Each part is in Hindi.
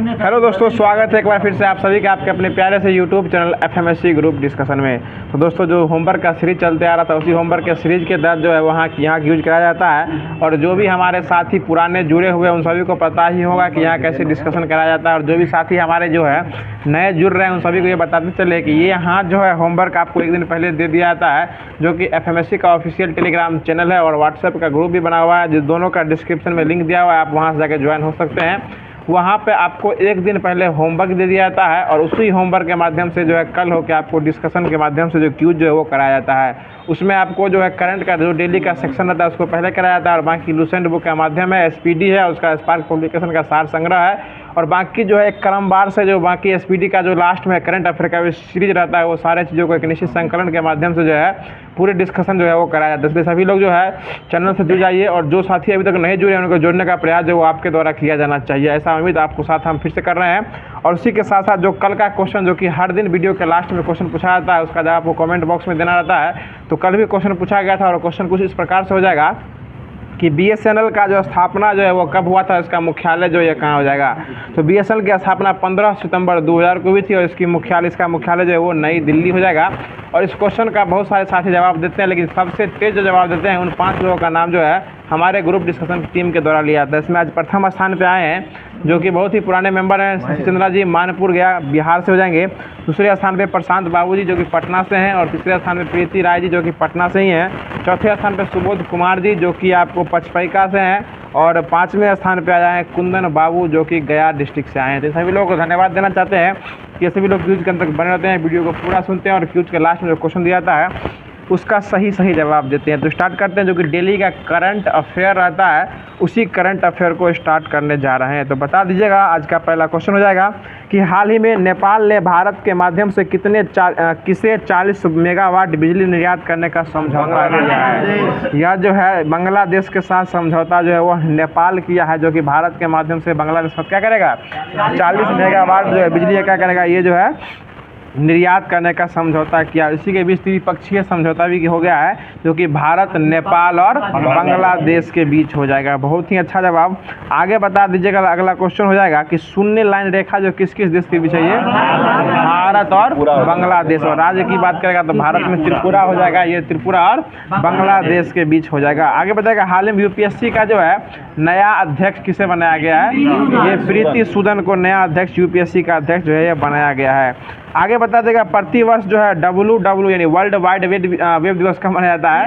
हेलो दोस्तों, स्वागत है एक बार फिर से आप सभी के आपके अपने प्यारे से यूट्यूब चैनल एफएमएससी ग्रुप डिस्कशन में। तो दोस्तों, जो होमवर्क का सीरीज चलते आ रहा था उसी होमवर्क के सीरीज के तहत जो है वहाँ यूज कराया जाता है। और जो भी हमारे साथी पुराने जुड़े हुए उन सभी को पता ही होगा कि यहाँ कैसे डिस्कशन कराया जाता है। और जो भी साथी हमारे जो है नए जुड़ रहे हैं उन सभी को ये बताते चले कि ये यहाँ जो है होमवर्क आपको एक दिन पहले दे दिया जाता है, जो कि एफएमएससी का ऑफिशियल टेलीग्राम चैनल है और व्हाट्सएप का ग्रुप भी बना हुआ है, जिस दोनों का डिस्क्रिप्शन में लिंक दिया हुआ है। आप वहाँ से जाकर ज्वाइन हो सकते हैं। वहाँ पे आपको एक दिन पहले होमवर्क दे दिया जाता है और उसी होमवर्क के माध्यम से जो है कल होकर आपको डिस्कशन के माध्यम से जो क्यूज जो है वो कराया जाता है। उसमें आपको जो है करंट का जो डेली का सेक्शन रहता है उसको पहले कराया जाता है और बाकी लूसेंट बुक का माध्यम है, एसपीडी है, उसका स्पार्क पब्लिकेशन का सार संग्रह है। और बाकी जो है एक क्रमवार से जो बाकी एसपीडी का जो लास्ट में करंट अफेयर का सीरीज रहता है वो सारे चीज़ों को एक निश्चित संकलन के माध्यम से जो है पूरे डिस्कशन जो है वो कराया जाता है। इसलिए सभी लोग जो है चैनल से जुड़ जाइए और जो साथी अभी तक नहीं जुड़े हैं उनको जोड़ने का प्रयास जो वो आपके द्वारा किया जाना चाहिए। ऐसा उम्मीद आपको साथ हम फिर से कर रहे हैं। और उसी के साथ साथ जो कल का क्वेश्चन जो कि हर दिन वीडियो के लास्ट में क्वेश्चन पूछा जाता है उसका जवाब आपको कमेंट बॉक्स में देना रहता है। तो कल भी क्वेश्चन पूछा गया था और क्वेश्चन कुछ इस प्रकार से हो जाएगा कि बीएसएनएल का जो स्थापना जो है वो कब हुआ था, इसका मुख्यालय जो है कहाँ हो जाएगा। तो बीएसएनएल की स्थापना 15 सितंबर 2000 को हुई थी और इसका मुख्यालय जो है वो नई दिल्ली हो जाएगा। और इस क्वेश्चन का बहुत सारे साथी जवाब देते हैं, लेकिन सबसे तेज जो जवाब देते हैं उन 5 लोगों का नाम जो है हमारे ग्रुप डिस्कशन टीम के द्वारा लिया जाता है। इसमें आज प्रथम स्थान पे आए हैं जो कि बहुत ही पुराने मेंबर हैं, शशि चंद्रा जी, मानपुर गया बिहार से हो जाएंगे। दूसरे स्थान पे प्रशांत बाबू जी जो कि पटना से हैं और तीसरे स्थान पे प्रीति राय जी जो कि पटना से ही हैं। चौथे स्थान पे सुबोध कुमार जी जो कि आपको पचपैका से हैं और 5वें स्थान पे आए हैं कुंदन बाबू जो कि गया डिस्ट्रिक्ट से आए हैं। तो सभी लोगों को धन्यवाद देना चाहते हैं कि सभी लोग क्यूज के अंत तक बने रहते हैं, वीडियो को पूरा सुनते हैं और क्यूज के लास्ट में जो क्वेश्चन दिया जाता है उसका सही जवाब देते हैं। तो स्टार्ट करते हैं। जो कि डेली का करंट अफेयर रहता है उसी करंट अफेयर को स्टार्ट करने जा रहे हैं। तो बता दीजिएगा, आज का पहला क्वेश्चन हो जाएगा कि हाल ही में नेपाल ने भारत के माध्यम से किसे 40 मेगावाट बिजली निर्यात करने का समझौता किया है। यह जो है बांग्लादेश के साथ समझौता जो है वह नेपाल किया है, जो कि भारत के माध्यम से बांग्लादेश क्या करेगा 40 मेगावाट जो है बिजली क्या करेगा, ये जो है निर्यात करने का समझौता किया। इसी के बीच द्विपक्षीय समझौता भी हो गया है जो कि भारत, नेपाल और बांग्लादेश के बीच हो जाएगा। बहुत ही अच्छा जवाब। आगे बता दीजिएगा, अगला क्वेश्चन हो जाएगा कि शून्य लाइन रेखा जो किस किस देश के बीच है, ये भारत और बांग्लादेश। और राज्य की बात करेगा तो भारत में त्रिपुरा हो जाएगा, ये त्रिपुरा और बांग्लादेश के बीच हो जाएगा। आगे बताएगा हाल में यूपीएससी का जो है नया अध्यक्ष किसे बनाया गया है, ये प्रीति सूदन को नया अध्यक्ष यूपीएससी का अध्यक्ष जो है ये बनाया गया है। आगे बता देगा प्रतिवर्ष जो है WW यानी वर्ल्ड वाइड वेब दिवस का मनाया जाता है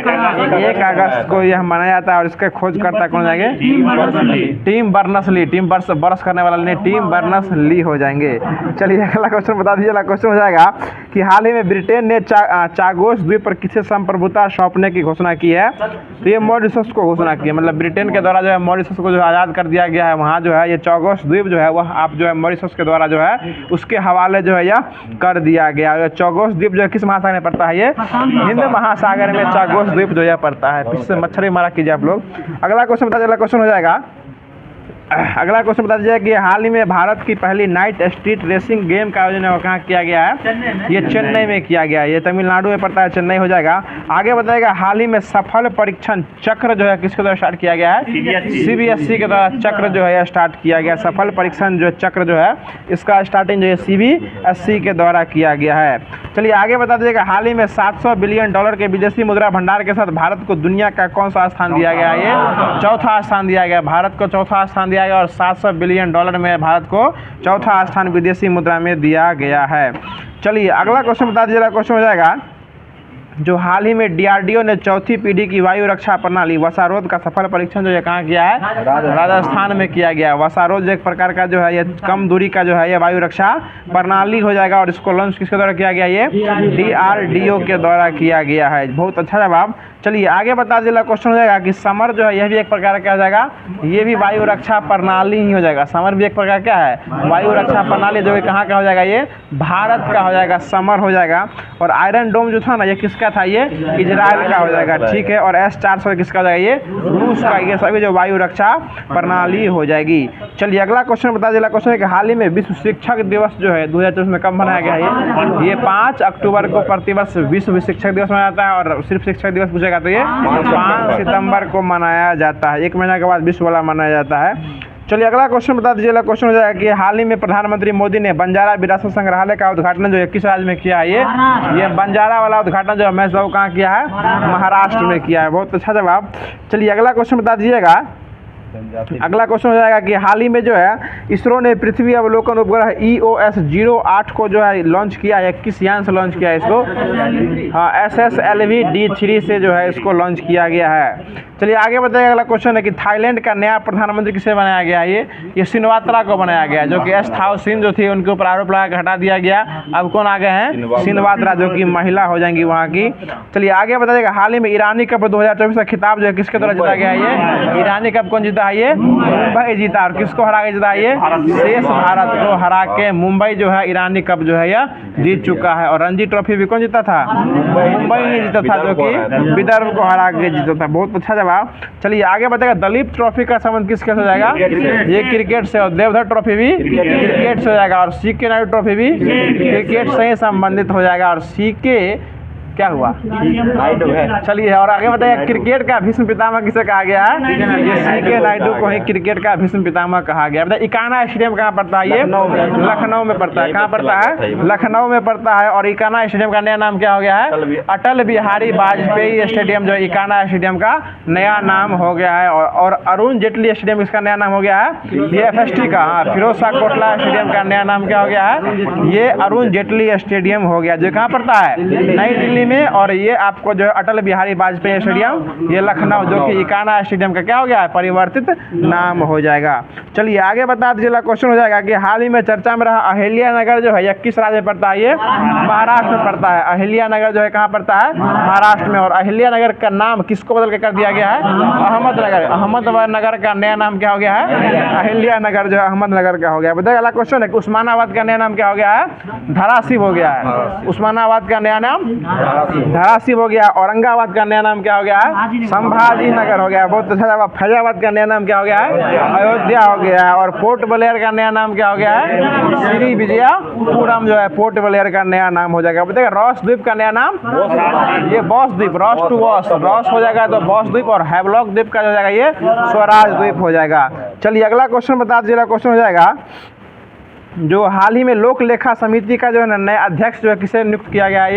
1 अगस्त को यह मनाया जाता है। और इसके खोजकर्ता कौन जाएंगे, टिम बर्नर्स-ली। टिम बर्स करने वाला नहीं, टिम बर्नर्स-ली हो जाएंगे। चलिए अगला क्वेश्चन बता दीजिए। अगला क्वेश्चन हो जाएगा कि हाल ही में ब्रिटेन ने चागोस द्वीप पर किसे संप्रभुता सौंपने की घोषणा की है। तो ये मॉरिशस को घोषणा की है, मतलब ब्रिटेन के द्वारा जो है मॉरिशस को जो आज़ाद कर दिया गया है। वहाँ जो है ये चागोस द्वीप जो है वह आप जो है मॉरिशस के द्वारा जो है उसके हवाले जो है यह कर दिया गया। चागोस द्वीप जो है किस महासागर में पड़ता है, ये हिंद महासागर में चागोस द्वीप जो है पड़ता है। पीछे से मच्छर ही मारा कीजिए आप लोग। अगला क्वेश्चन बता दीजिए। अगला क्वेश्चन हो जाएगा, अगला क्वेश्चन बता दीजिए कि हाल ही में भारत की पहली नाइट स्ट्रीट रेसिंग गेम का आयोजन कहाँ किया गया है, ये चेन्नई में किया गया है। ये तमिलनाडु में पड़ता है, चेन्नई हो जाएगा। आगे बताएगा हाल ही में सफल परीक्षण चक्र जो है किसके द्वारा स्टार्ट किया गया है, सीबीएसई के द्वारा चक्र जो है स्टार्ट किया गया। सफल परीक्षण जो चक्र जो है इसका स्टार्टिंग जो है सीबीएसई के द्वारा किया गया है। चलिए आगे बता दीजिएगा हाल ही में $700 बिलियन के विदेशी मुद्रा भंडार के साथ भारत को दुनिया का कौन सा स्थान दिया गया है, ये चौथा स्थान दिया गया। भारत को चौथा स्थान दिया गया और $700 बिलियन में भारत को चौथा स्थान विदेशी मुद्रा में दिया गया है। चलिए अगला क्वेश्चन बता दीजिएगा। क्वेश्चन हो जाएगा जो हाल ही में डीआरडीओ ने चौथी पीढ़ी की वायु रक्षा प्रणाली वसारोध का सफल परीक्षण जो है कहाँ किया है, राजस्थान में किया गया। वसारोध एक प्रकार का जो है ये कम दूरी का जो है ये वायु रक्षा प्रणाली हो जाएगा और इसको लॉन्च किसके द्वारा किया गया, ये डीआरडीओ के द्वारा किया गया है। बहुत अच्छा जवाब। चलिए आगे बता दीजिए। क्वेश्चन हो जाएगा कि समर जो है यह भी एक प्रकार का हो जाएगा, ये भी वायु रक्षा प्रणाली ही हो जाएगा। समर भी एक प्रकार क्या है, वायु रक्षा प्रणाली, जो कि कहाँ का हो जाएगा, ये भारत का हो जाएगा, समर हो जाएगा। और आयरन डोम जो था ना ये किसका था, ये इजराइल का हो जाएगा, ठीक है। और S-400 किसका हो जाएगा, ये रूस का। ये सभी जो वायु रक्षा प्रणाली हो जाएगी। चलिए अगला क्वेश्चन बता दीजिए। क्वेश्चन है कि हाल ही में विश्व शिक्षक दिवस जो है 2024 में कब मनाया गया है, ये 5 अक्टूबर को प्रतिवर्ष विश्व शिक्षक दिवस मनाया जाता है। और सिर्फ शिक्षक दिवस पूछेगा तो ये 5 सितंबर को मनाया जाता है। 1 महीना के बाद विश्व वाला मनाया जाता है। चलिए अगला क्वेश्चन बता दीजिए। अगला क्वेश्चन हो जाएगा कि हाल ही में प्रधानमंत्री मोदी ने बंजारा विरासत संग्रहालय का उद्घाटन जो है किस राज्य में किया है? ये बंजारा वाला उद्घाटन जो है महेश बाबू कहाँ किया है? महाराष्ट्र में किया है। बहुत अच्छा जवाब। चलिए अगला क्वेश्चन बता दीजिएगा। अगला क्वेश्चन हो जाएगा कि हाल ही में जो है इसरो ने पृथ्वी अवलोकन उपग्रह EOS-08 को जो है लॉन्च किया है। किस यान से लॉन्च किया है इसको? हाँ, SSLV-D3 से जो है इसको लॉन्च किया गया है। चलिए आगे बताइए। अगला क्वेश्चन है कि थाईलैंड का नया प्रधानमंत्री किसे बनाया गया है? ये सिनवात्रा को बनाया गया है, जो कि एस थाओ सिन जो थी उनके ऊपर आरोप लगा के हटा दिया गया। अब कौन आ गए हैं? सिनवात्रा, जो कि महिला हो जाएंगी वहाँ की। चलिए आगे बताइएगा। हाल ही में ईरानी कप 2024 का खिताब जो है किसके द्वारा जीता गया है? ये ईरानी कप कौन जीता है? ये मुंबई जीता। और किसको हरा के जीता है? ये शेष भारत को हरा के मुंबई जो है ईरानी कप जो है यह जीत चुका है। और रणजी ट्रॉफी भी कौन जीता था? मुंबई ही जीता था, जो कि विदर्भ को हरा के जीता था। बहुत अच्छा जवाब। चलिए आगे बताएगा। दलीप ट्रॉफी का संबंध किसके हो जाएगा? ये क्रिकेट से। और देवधर ट्रॉफी भी क्रिकेट से हो जाएगा। और CK नायडू ट्रॉफी भी क्रिकेट से ही संबंधित हो जाएगा। और CK क्या हुआ? नायडू है। चलिए और आगे बताइए। क्रिकेट का भीष्म पितामह किसे कहा गया है? ये CK नायडू को ही क्रिकेट का भीष्म पितामह कहा गया। बताइए इकाना स्टेडियम कहाँ पड़ता है? ये लखनऊ में पड़ता है। कहाँ पड़ता है? लखनऊ में पड़ता है। और इकाना स्टेडियम का नया नाम क्या हो गया है? अटल बिहारी वाजपेयी स्टेडियम जो इकाना स्टेडियम का नया नाम हो गया है। और अरुण जेटली स्टेडियम इसका नया नाम हो गया है ये FST का। हाँ, फिरोज शाह कोटला स्टेडियम का नया नाम क्या हो गया है? ये अरुण जेटली स्टेडियम हो गया, जो कहाँ पड़ता है? नई दिल्ली में। और ये आपको जो है अटल बिहारी वाजपेयी स्टेडियम ये लखनऊ, जो कि इकाना स्टेडियम का क्या हो गया है? परिवर्तित नाम हो जाएगा। चलिए आगे बता दीजिए। क्वेश्चन हो जाएगा कि हाल ही में चर्चा में रहा अहिल्या नगर जो है यह किस राज्य में पड़ता है? ये महाराष्ट्र में पड़ता है। अहिल्या नगर जो है कहाँ पड़ता है? महाराष्ट्र में। और अहिल्या नगर का नाम किसको बदल के कर दिया गया है? अहमदनगर। अहमदनगर का नया नाम क्या हो गया है? अहिल्या नगर जो है अहमदनगर का हो गया। बताइए अगला क्वेश्चन है कि उस्मानाबाद का नया नाम क्या हो गया है? धाराशिव हो गया है। उस्मानाबाद का नया नाम धाराशिव हो गया। औरंगाबाद का नया नाम क्या हो गया है? संभाजी नगर हो गया। बहुत अच्छा जवाब। फैजाबाद का नया नाम क्या हो गया है? अयोध्या हो गया है। और पोर्ट ब्लेयर का नया नाम क्या हो गया है? श्री विजयपुरम जो है पोर्ट ब्लेयर का नया नाम हो जाएगा। बताइए रॉस द्वीप का नया नाम? ये बॉस द्वीप। रॉस टू वॉस, रॉस हो जाएगा तो बॉस द्वीप। और हैवलॉक द्वीप का जो हो जाएगा ये स्वराज द्वीप हो जाएगा। चलिए अगला क्वेश्चन बता दीजिए। क्वेश्चन हो जाएगा जो हाल ही में लोक लेखा समिति का जो है नए अध्यक्ष जो है किसे नियुक्त किया गया है?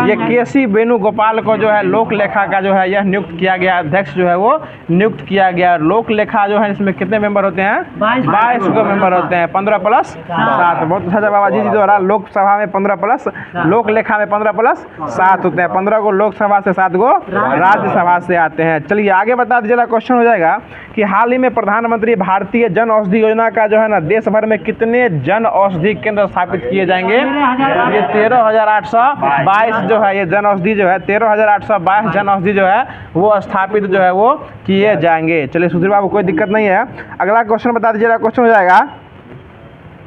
ये KC वेणुगोपाल को जो है लोक लेखा का जो है यह नियुक्त किया गया। अध्यक्ष जो है वो नियुक्त किया गया। लोक लेखा जो है इसमें कितने मेंबर होते हैं? 22 को मेंबर होते हैं। 15+7। बहुत अच्छा जवाब अजीत जी द्वारा। लोकसभा में 15+, लोक लेखा में 15+7 होते हैं। 15 को लोकसभा से 7 को राज्यसभा से आते हैं। चलिए आगे बता दीजिए। क्वेश्चन हो जाएगा कि हाल ही में प्रधानमंत्री भारतीय जन औषधि योजना का जो है ना देश भर में कितने जन औषधि केंद्र स्थापित किए जाएंगे? ये 13,822 जो है ये जन औषधि जो है 13,822 जन औषधि जो है वो स्थापित जो है वो किए जाएंगे। चलिए सुधीर बाबू कोई दिक्कत नहीं है। अगला क्वेश्चन बता दीजिएगा। क्वेश्चन हो जाएगा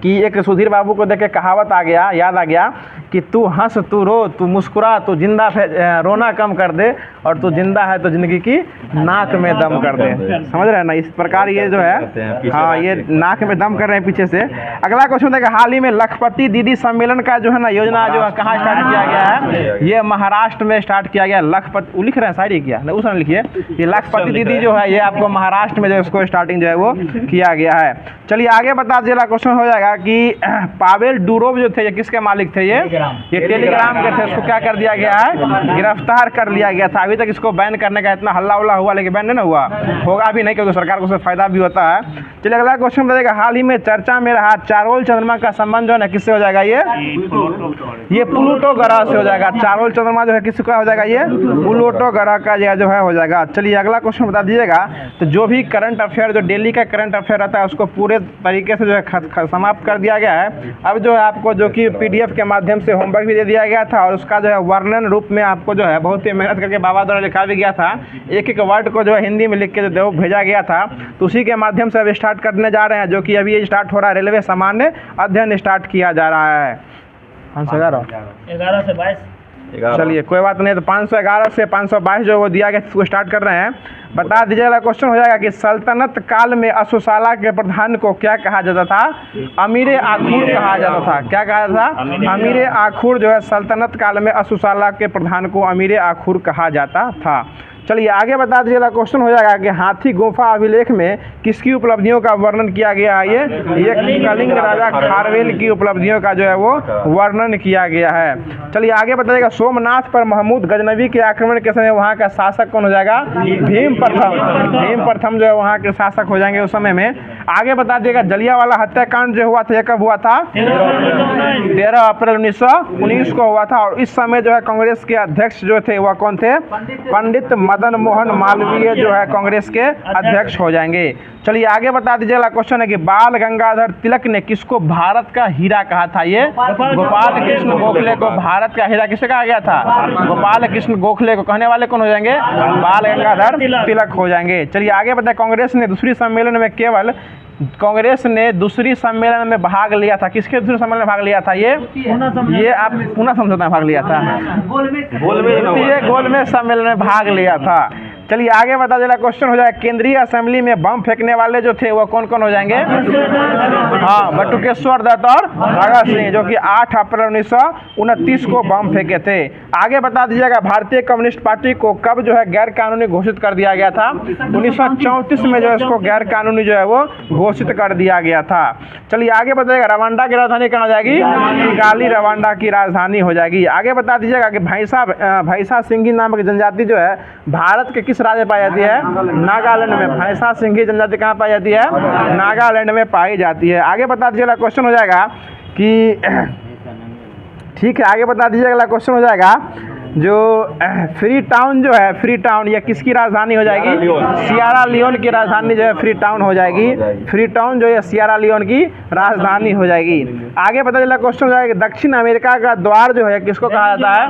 कि एक सुधीर बाबू को देख के कहावत आ गया, याद आ गया कि तू हंस, तू रो, तू मुस्कुरा, तू जिंदा रोना कम कर दे, और तू जिंदा है तो जिंदगी की नाक में दम कर दे। समझ रहे हैं ना? इस प्रकार ये जो है हाँ ये नाक में दम कर रहे हैं पीछे से। अगला क्वेश्चन देखा। हाल ही में लखपति दीदी सम्मेलन का जो है ना योजना जो है कहाँ स्टार्ट किया गया है? ये महाराष्ट्र में स्टार्ट किया गया। लखपति लिख रहे हैं शायरी किया उस लिखिए। ये लखपति दीदी जो है ये आपको महाराष्ट्र में जो इसको स्टार्टिंग जो है वो किया गया है। चलिए आगे बता दीजिए। क्वेश्चन हो जाएगा कि पावेल डुरोव जो थे ये किसके मालिक थे? ये टेलीग्राम के थे। उसको क्या कर दिया गया है? गिरफ्तार कर लिया गया था। अभी तक इसको बैन करने का इतना हल्ला उल्ला हुआ, लेकिन बैन नहीं ना हुआ, होगा भी नहीं, क्योंकि सरकार को उससे फायदा भी होता है। चलिए अगला क्वेश्चन बताइएगा। हाल ही में चर्चा में रहा चारोल चंद्रमा का संबंध जो है ना किससे हो जाएगा? ये प्लूटो ग्रह से हो जाएगा। चारोल चंद्रमा जो है किसका हो जाएगा? ये प्लूटो ग्रह का जो है हो जाएगा। चलिए अगला क्वेश्चन बता दीजिएगा। तो जो भी करंट अफेयर जो डेली का करंट अफेयर रहता है उसको पूरे तरीके से जो है समाप्त कर दिया गया है। अब जो है आपको जो कि PDF के माध्यम से होमवर्क भी दे दिया गया था, और उसका जो है वर्णन रूप में आपको जो है बहुत ही मेहनत करके बाबा द्वारा लिखा भी गया था। एक एक वर्ड को जो है हिंदी में लिख के जो भेजा गया था, तो उसी के माध्यम से अब स्टार्ट करने जा रहे हैं, जो कि अभी ये स्टार्ट हो रहा है। रेलवे सामान्य अध्ययन स्टार्ट किया जा रहा है। 11 से 22। चलिए कोई बात नहीं। तो 511 से 522 जो वो दिया गया उसको स्टार्ट कर रहे हैं। बता दीजिएगा। क्वेश्चन हो जाएगा कि सल्तनत काल में अशुशाला के प्रधान को क्या कहा जाता था? अमीर आखुर कहा जाता था। क्या कहा था? अमीर आखुर जो है सल्तनत काल में अशुशाला के प्रधान को अमीर आखुर कहा जाता था। चलिए आगे बता दीजिएगा, क्वेश्चन हो जाएगा कि हाथी गुफा अभिलेख में किसकी उपलब्धियों का वर्णन किया गया है। ये कलिंग राजा खारवेल की उपलब्धियों का जो है वो वर्णन किया गया है। चलिए आगे बताइएगा, सोमनाथ पर महमूद गजनवी के आक्रमण के समय वहाँ का शासक कौन हो जाएगा? भीम प्रथम जो है वहाँ के शासक हो जाएंगे उस समय में। आगे बता दिएगा, जलियांवाला हत्याकांड जो हुआ था ये कब हुआ था? 13 अप्रैल 1919 को हुआ था। और इस समय जो है कांग्रेस के अध्यक्ष जो थे वह कौन थे? पंडित मदन मोहन मालवीय जो है कांग्रेस के अध्यक्ष हो जाएंगे। चलिए आगे बता दीजिएगा, क्वेश्चन है कि बाल गंगाधर तिलक ने किसको भारत का हीरा कहा था? ये गोपाल कृष्ण गोखले को भारत का हीरा किसे कहा गया था? गोपाल कृष्ण गोखले को। कहने वाले कौन हो जाएंगे? बाल गंगाधर तिलक हो जाएंगे। चलिए आगे बताए, कांग्रेस ने दूसरी सम्मेलन में भाग लिया था। किसके दूसरे सम्मेलन में भाग लिया था? ये आप पुनः समझौता में भाग लिया था, गोलमेज सम्मेलन में भाग लिया था। चलिए आगे बता देना, क्वेश्चन हो जाए, केंद्रीय असेंबली में बम फेंकने वाले जो थे वो कौन कौन हो जाएंगे? हाँ, बटुकेश्वर दत्त और भगत सिंह, जो कि 8 अप्रैल 1929 को बम फेंके थे। आगे बता दीजिएगा, भारतीय कम्युनिस्ट पार्टी को कब जो है गैर कानूनी घोषित कर दिया गया था? 1934 में जो है इसको गैर कानूनी जो है वो घोषित कर दिया गया था। चलिए आगे बताइएगा, रवांडा की राजधानी कहाँ हो जाएगी? किगाली रवांडा की राजधानी हो जाएगी। आगे बता दीजिएगा कि भैंसा सिंघी नामक जनजाति जो है भारत के किस राज्य में पाई जाती है? नागालैंड में। भैंसा सिंघी जनजाति कहाँ पाई जाती है? नागालैंड में पाई जाती है। आगे बता दीजिएगा, क्वेश्चन हो जाएगा कि ठीक है, आगे बता दीजिएगा, अगला क्वेश्चन हो जाएगा जो फ्री टाउन जो है, फ्री टाउन यह किसकी राजधानी हो जाएगी? सियरा लियोन की राजधानी जो है फ्री टाउन हो जाएगी। फ्री टाउन जो है सियरा लियोन की राजधानी हो जाएगी। आगे पता चला, क्वेश्चन हो जाएगा, दक्षिण अमेरिका का द्वार जो है किसको कहा जाता है?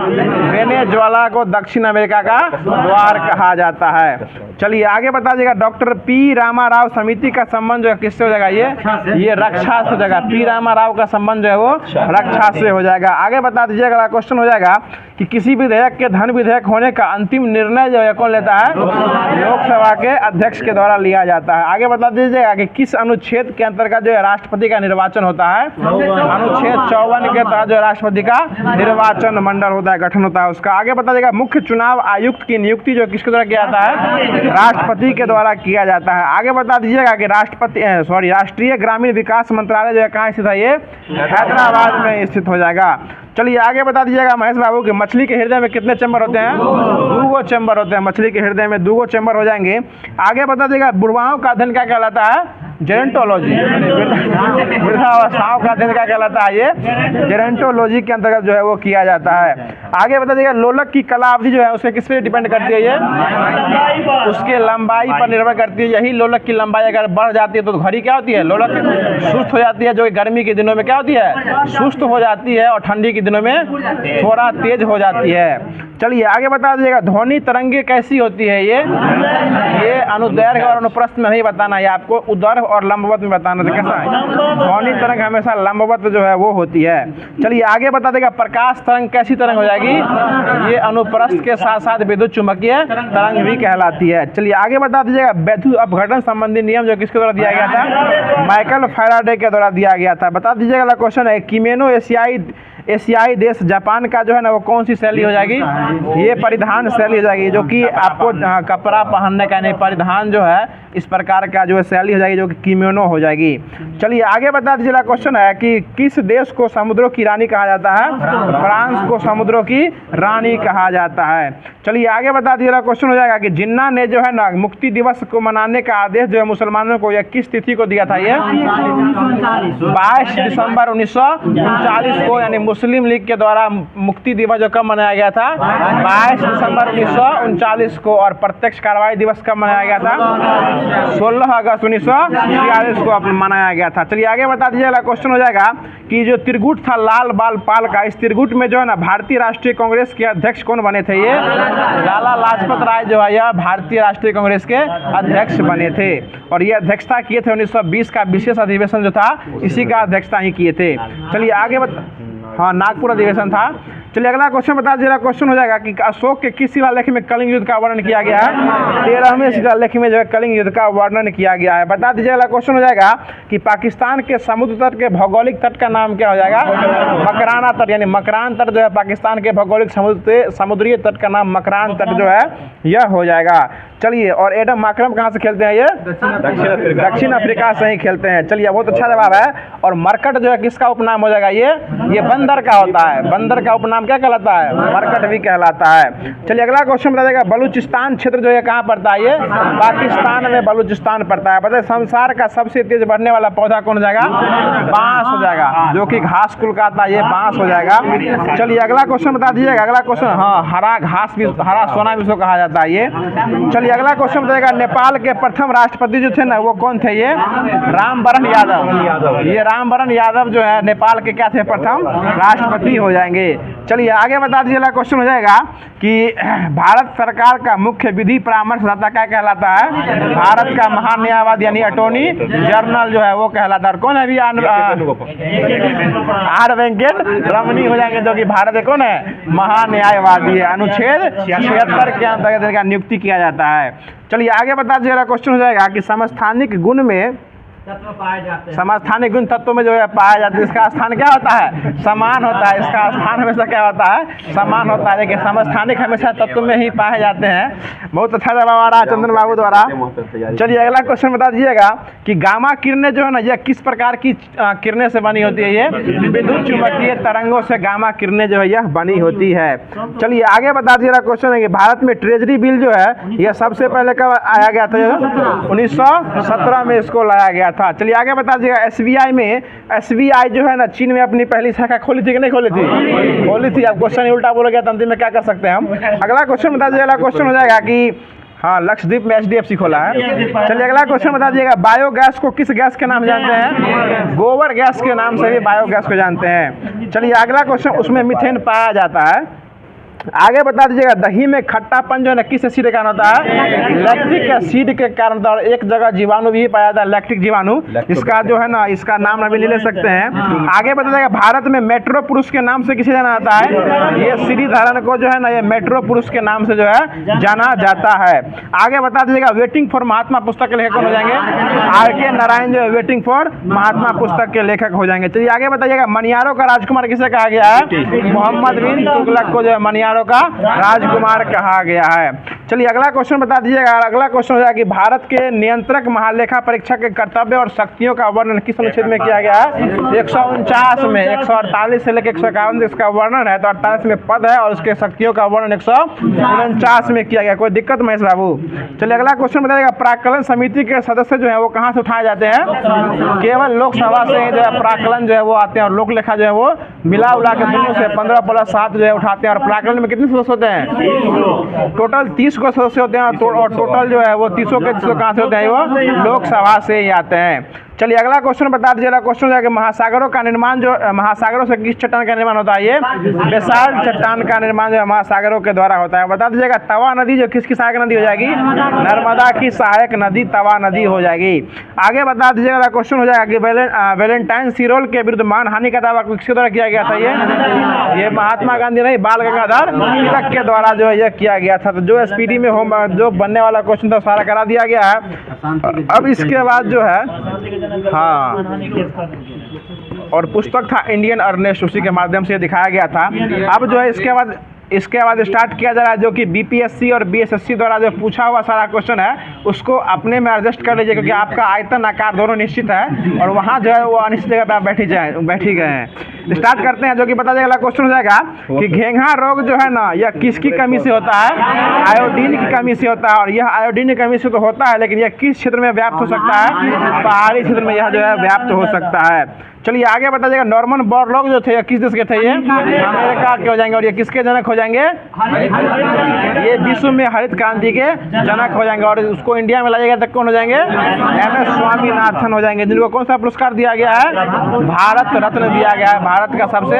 वेनेजुएला को दक्षिण अमेरिका का द्वार कहा जाता है। चलिए आगे बता दीजिएगा, डॉक्टर पी रामाराव समिति का संबंध जो है किससे हो जाएगा? ये रक्षा से हो जाएगा। पी रामाराव का संबंध जो है वो रक्षा से हो जाएगा। आगे बता दीजिएगा, अगला क्वेश्चन हो जाएगा कि किसी विधेयक के धन विधेयक होने का अंतिम निर्णय जो है कौन लेता है? लोकसभा के अध्यक्ष के द्वारा लिया जाता है। आगे बता दीजिएगा कि किस अनुच्छेद के अंतर्गत जो है राष्ट्रपति का निर्वाचन होता है? अनुच्छेद 54 के तहत जो राष्ट्रपति का निर्वाचन मंडल होता है, गठन होता है उसका। आगे बता दीजिएगा, मुख्य चुनाव आयुक्त की नियुक्ति जो किसके द्वारा किया जाता है? राष्ट्रपति के द्वारा किया जाता है। आगे बता दीजिएगा कि राष्ट्रीय ग्रामीण विकास मंत्रालय जो है कहाँ स्थित है? ये हैदराबाद में स्थित हो जाएगा। चलिए आगे बता दीजिएगा महेश बाबू कि मछली के हृदय में कितने चैम्बर होते हैं? 2 चैम्बर होते हैं। मछली के हृदय में 2 चैम्बर हो जाएंगे। आगे बता दीजिएगा, बुढ़वाओं का अध्ययन क्या कहलाता है? जेरेंटोलॉजी। वृद्धावस्थाओं का अध्ययन क्या कहलाता है? ये जेरेंटोलॉजी के अंतर्गत जो है वो किया जाता है। आगे बता दीजिएगा, लोलक की कला अवधि जो है उसके किस पे डिपेंड करती है? ये उसके लंबाई पर निर्भर करती है। यही लोलक की लंबाई अगर बढ़ जाती है तो घड़ी क्या होती है? लोलक सुस्त हो जाती है, जो गर्मी के दिनों में क्या होती है? सुस्त हो जाती है, और ठंडी के दिनों में थोड़ा तेज हो जाती है। चलिए आगे बता दीजिएगा, ध्वनि तरंगे कैसी होती है? ये अनुदैर्घ्य और अनुप्रस्थ में नहीं बताना, ये आपको उदर और लंबवत में बताना था। कैसा है? ध्वनि तरंग हमेशा लंबवत जो है वो होती है। चलिए आगे बता देगा, प्रकाश तरंग कैसी तरंग हो जाएगी? ये अनुप्रस्थ के साथ साथ विद्युत चुंबकीय तरंग भी कहलाती है। चलिए आगे बता दीजिएगा, वैद्युत अपघटन संबंधी नियम जो किसके द्वारा दिया गया था? माइकल फैराडे के द्वारा दिया गया था। बता दीजिएगा, अगला क्वेश्चन है, कीमेनो एशियाई देश जापान का जो है ना वो कौन सी शैली हो जाएगी? ये परिधान शैली हो जाएगी, जो कि आपको कपड़ा पहनने का नहीं, परिधान जो है इस प्रकार का जो है शैली हो जाएगी, जो कि किमोनो हो जाएगी। चलिए आगे बता दीजिएगा, क्वेश्चन है कि किस देश को समुद्रों की रानी कहा जाता है? फ्रांस को समुद्रों की रानी कहा जाता है। चलिए आगे बता दीजिएगा, क्वेश्चन हो जाएगा कि जिन्ना ने जो है ना मुक्ति दिवस को मनाने का आदेश जो है मुसलमानों को, यह किस तिथि को दिया था? ये 22 दिसंबर 1939 को, यानी मुस्लिम लीग के द्वारा मुक्ति दिवस जो कब मनाया गया था? 22 दिसंबर 1939 को। और प्रत्यक्ष कार्रवाई दिवस कब मनाया गया था? 16 अगस्त 1946 को मनाया गया था। चलिए आगे बता दीजिएगा, क्वेश्चन हो जाएगा कि जो त्रिगुट था लाल बाल पाल का, इस त्रिगुट में जो है ना भारतीय राष्ट्रीय कांग्रेस के अध्यक्ष कौन बने थे? ये लाला लाजपत राय जो है यह भारतीय राष्ट्रीय कांग्रेस के अध्यक्ष बने थे। और ये अध्यक्षता किए थे 1920 का विशेष अधिवेशन जो था इसी का अध्यक्षता ही किए थे। चलिए आगे हाँ, नागपुर अधिवेशन था। चलिए अगला क्वेश्चन बता दीजिएगा। क्वेश्चन हो जाएगा कि अशोक के किस शिलालेख में कलिंग युद्ध का वर्णन किया गया है? 13वें शिलालेख में जो है कलिंग युद्ध का वर्णन किया गया है। बता दीजिए अगला क्वेश्चन हो जाएगा कि पाकिस्तान के समुद्र तट के भौगोलिक तट का नाम क्या हो जाएगा? मकराना तट, यानी मकरान तट जो है पाकिस्तान के भौगोलिक समुद्रीय तट का नाम मकरान तट जो है यह हो जाएगा। चलिए, और एडम माक्रम कहाँ से खेलते हैं? ये दक्षिण अफ्रीका से ही खेलते हैं। चलिए, बहुत अच्छा जवाब है। और मरकट जो है किसका उपनाम हो जाएगा? ये बंदर का होता है। बंदर का उपनाम क्या कहलाता है? मरकट भी कहलाता है। चलिए अगला क्वेश्चन बता देगा, बलूचिस्तान क्षेत्र जो है कहाँ पड़ता है? ये पाकिस्तान में बलूचिस्तान पड़ता है। बताइए संसार का सबसे तेज बढ़ने वाला पौधा कौन हो जाएगा? बांस हो जाएगा, जो कि घास कुल का आता है, ये बांस हो जाएगा। चलिए अगला क्वेश्चन बता दीजिएगा। अगला क्वेश्चन, हाँ, हरा घास भी, हरा सोना भी उसको कहा जाता है ये। चलिए अगला क्वेश्चन बताएगा, नेपाल के प्रथम राष्ट्रपति जो थे ना वो कौन थे? ये रामवरण यादव। ये रामवरण यादव जो है नेपाल के क्या थे? प्रथम राष्ट्रपति हो जाएंगे। चलिए आगे बता दीजिए। अगला क्वेश्चन हो जाएगा कि भारत सरकार का मुख्य विधि परामर्शदाता क्या कहलाता है? भारत का महान्यायवादी यानी अटॉर्नी जनरल जो है वो कहलाता है। और कौन है अभी? आर वेंकट रमनी हो जाएंगे, जो कि भारत के कौन है? महान्यायवादी है। अनुच्छेद 76 के अंतर्गत इनका नियुक्ति किया जाता है। चलिए आगे बता दीजिए। क्वेश्चन हो जाएगा कि समस्थानिक गुण में समस्थानिक गुण तत्व में जो है पाया जाता है, इसका स्थान क्या होता है? समान होता है। इसका स्थान हमेशा क्या होता है? समान होता है। लेकिन समस्थानिक हमेशा तत्व में ही पाए जाते हैं। बहुत अच्छा जवाब आ रहा है चंदन बाबू द्वारा। चलिए अगला क्वेश्चन बता दीजिएगा कि गामा किरणें जो है ना, यह किस प्रकार की किरणें से बनी होती है? ये विद्युत चुंबकीय तरंगों से गामा किरणें जो है यह बनी होती है। चलिए आगे बता दीजिएगा। क्वेश्चन है कि भारत में ट्रेजरी बिल जो है यह सबसे पहले कब आया गया था? 1917 में इसको लाया गया था। चलिए आगे बता दीजिएगा। एसबीआई जो है ना चीन में अपनी पहली शाखा खोली थी कि नहीं खोली थी? खोली थी। अब क्वेश्चन उल्टा बोलोगे तो अंतिम में क्या कर सकते हैं हम? अगला क्वेश्चन बता दीजिएगा। क्वेश्चन हो जाएगा कि हाँ, लक्षद्वीप में HDFC खोला है। चलिए अगला क्वेश्चन बता दीजिएगा, बायोगैस को किस गैस के नाम जानते हैं? गोबर गैस के नाम से भी बायोगैस को जानते हैं। चलिए अगला क्वेश्चन, उसमें मीथेन पाया जाता है। आगे बता दीजिएगा, दही में खट्टापन जो है ना किस एसिड के कारण होता है? लैक्टिक एसिड के कारण होता है। और एक जगह जीवाणु भी पाया जाता है, लैक्टिक जीवाणु। इसका जो है ना, इसका नाम अभी ले सकते हैं। आगे बता दीजिएगा, भारत में मेट्रो पुरुष के नाम से किसे जाना जाता है? ये श्रीधरन को जो है ना, ये मेट्रो पुरुष के नाम से जो है जाना जाता है। आगे बता दीजिएगा, वेटिंग फॉर महात्मा पुस्तक के लेखक कौन हो जाएंगे? RK नारायण जो है वेटिंग फॉर महात्मा पुस्तक के लेखक हो जाएंगे। चलिए आगे बताइएगा, मनियारों का राजकुमार किसे कहा गया है? मोहम्मद बिन तुगलक को जो है मनियारों का राजकुमार कहा गया है। चलिए अगला क्वेश्चन बता दीजिएगा। अगला क्वेश्चन हो जाएगा कि भारत के नियंत्रक महालेखा परीक्षक के कर्तव्य और शक्तियों का वर्णन किस अनुच्छेद में किया गया है? 149 में। 148 से लेकर 151 इसका वर्णन है, तो 48 में पद है और उसके शक्तियों का वर्णन 149 में किया गया। कोई दिक्कत महेश बाबू? चलिए अगला क्वेश्चन बताइएगा, प्राक्कलन समिति के सदस्य जो है वो कहाँ से उठाए जाते हैं? केवल लोकसभा से जो है प्राक्कलन जो है वो आते हैं, और लोक लेखा जो है वो मिला उला के दोनों से 15 + 7 जो है उठाते हैं। और प्राक्कलन में कितने सदस्य होते हैं? टोटल 30 को सदस्य होते हैं। और टोटल जो है वो 30 के 30 कहाँ से होते हैं? वो लोकसभा से ही आते हैं। चलिए अगला क्वेश्चन बता दीजिएगा। क्वेश्चन है कि महासागरों का निर्माण जो महासागरों से किस चट्टान का निर्माण होता है? ये बेसाल्ट चट्टान का निर्माण जो है महासागरों के द्वारा होता है। बता दीजिएगा, तवा नदी जो किसकी सहायक नदी हो जाएगी? नर्मदा की सहायक नदी तवा नदी हो जाएगी। आगे बता दीजिएगा। क्वेश्चन हो जाएगा कि वैलेंटाइन सिरोल के विरुद्ध मानहानि का दावा किसके द्वारा किया गया था? ये महात्मा गांधी नहीं, बाल गंगाधर तिलक के द्वारा जो है यह किया गया था। तो जो SPD में होम जो बनने वाला क्वेश्चन था सारा करा दिया गया है। अब इसके बाद जो है हाँ, और पुस्तक था इंडियन अर्नेस्ट, उसी के माध्यम से दिखाया गया था। अब जो है इसके बाद स्टार्ट किया जा रहा है, जो कि BPSC और BSSC द्वारा जो पूछा हुआ सारा क्वेश्चन है उसको अपने में एडजस्ट कर लीजिए, क्योंकि आपका आयतन आकार दोनों निश्चित है और वहाँ जो है वो अनिश्चित जगह पे आप बैठी गए हैं। स्टार्ट करते हैं, जो कि बता देगा। अगला क्वेश्चन हो जाएगा कि घेंघा रोग जो है ना यह किसकी कमी से होता है? आयोडीन की कमी से होता है। और यह आयोडीन की कमी से तो होता है, लेकिन यह किस क्षेत्र में व्याप्त हो सकता है? पहाड़ी क्षेत्र में यह जो है व्याप्त हो सकता है। चलिए आगे बताइएगा, नॉर्मन बोरलॉग जो थे किस देश के थे? ये अमेरिका के हो जाएंगे। और ये किसके जनक हो जाएंगे? ये विश्व में हरित क्रांति के जनक हो जाएंगे। और उसको इंडिया में लाएगा तो कौन हो जाएंगे? MS स्वामीनाथन हो जाएंगे, जिनको कौन सा पुरस्कार दिया गया है? भारत रत्न दिया गया है। भारत का सबसे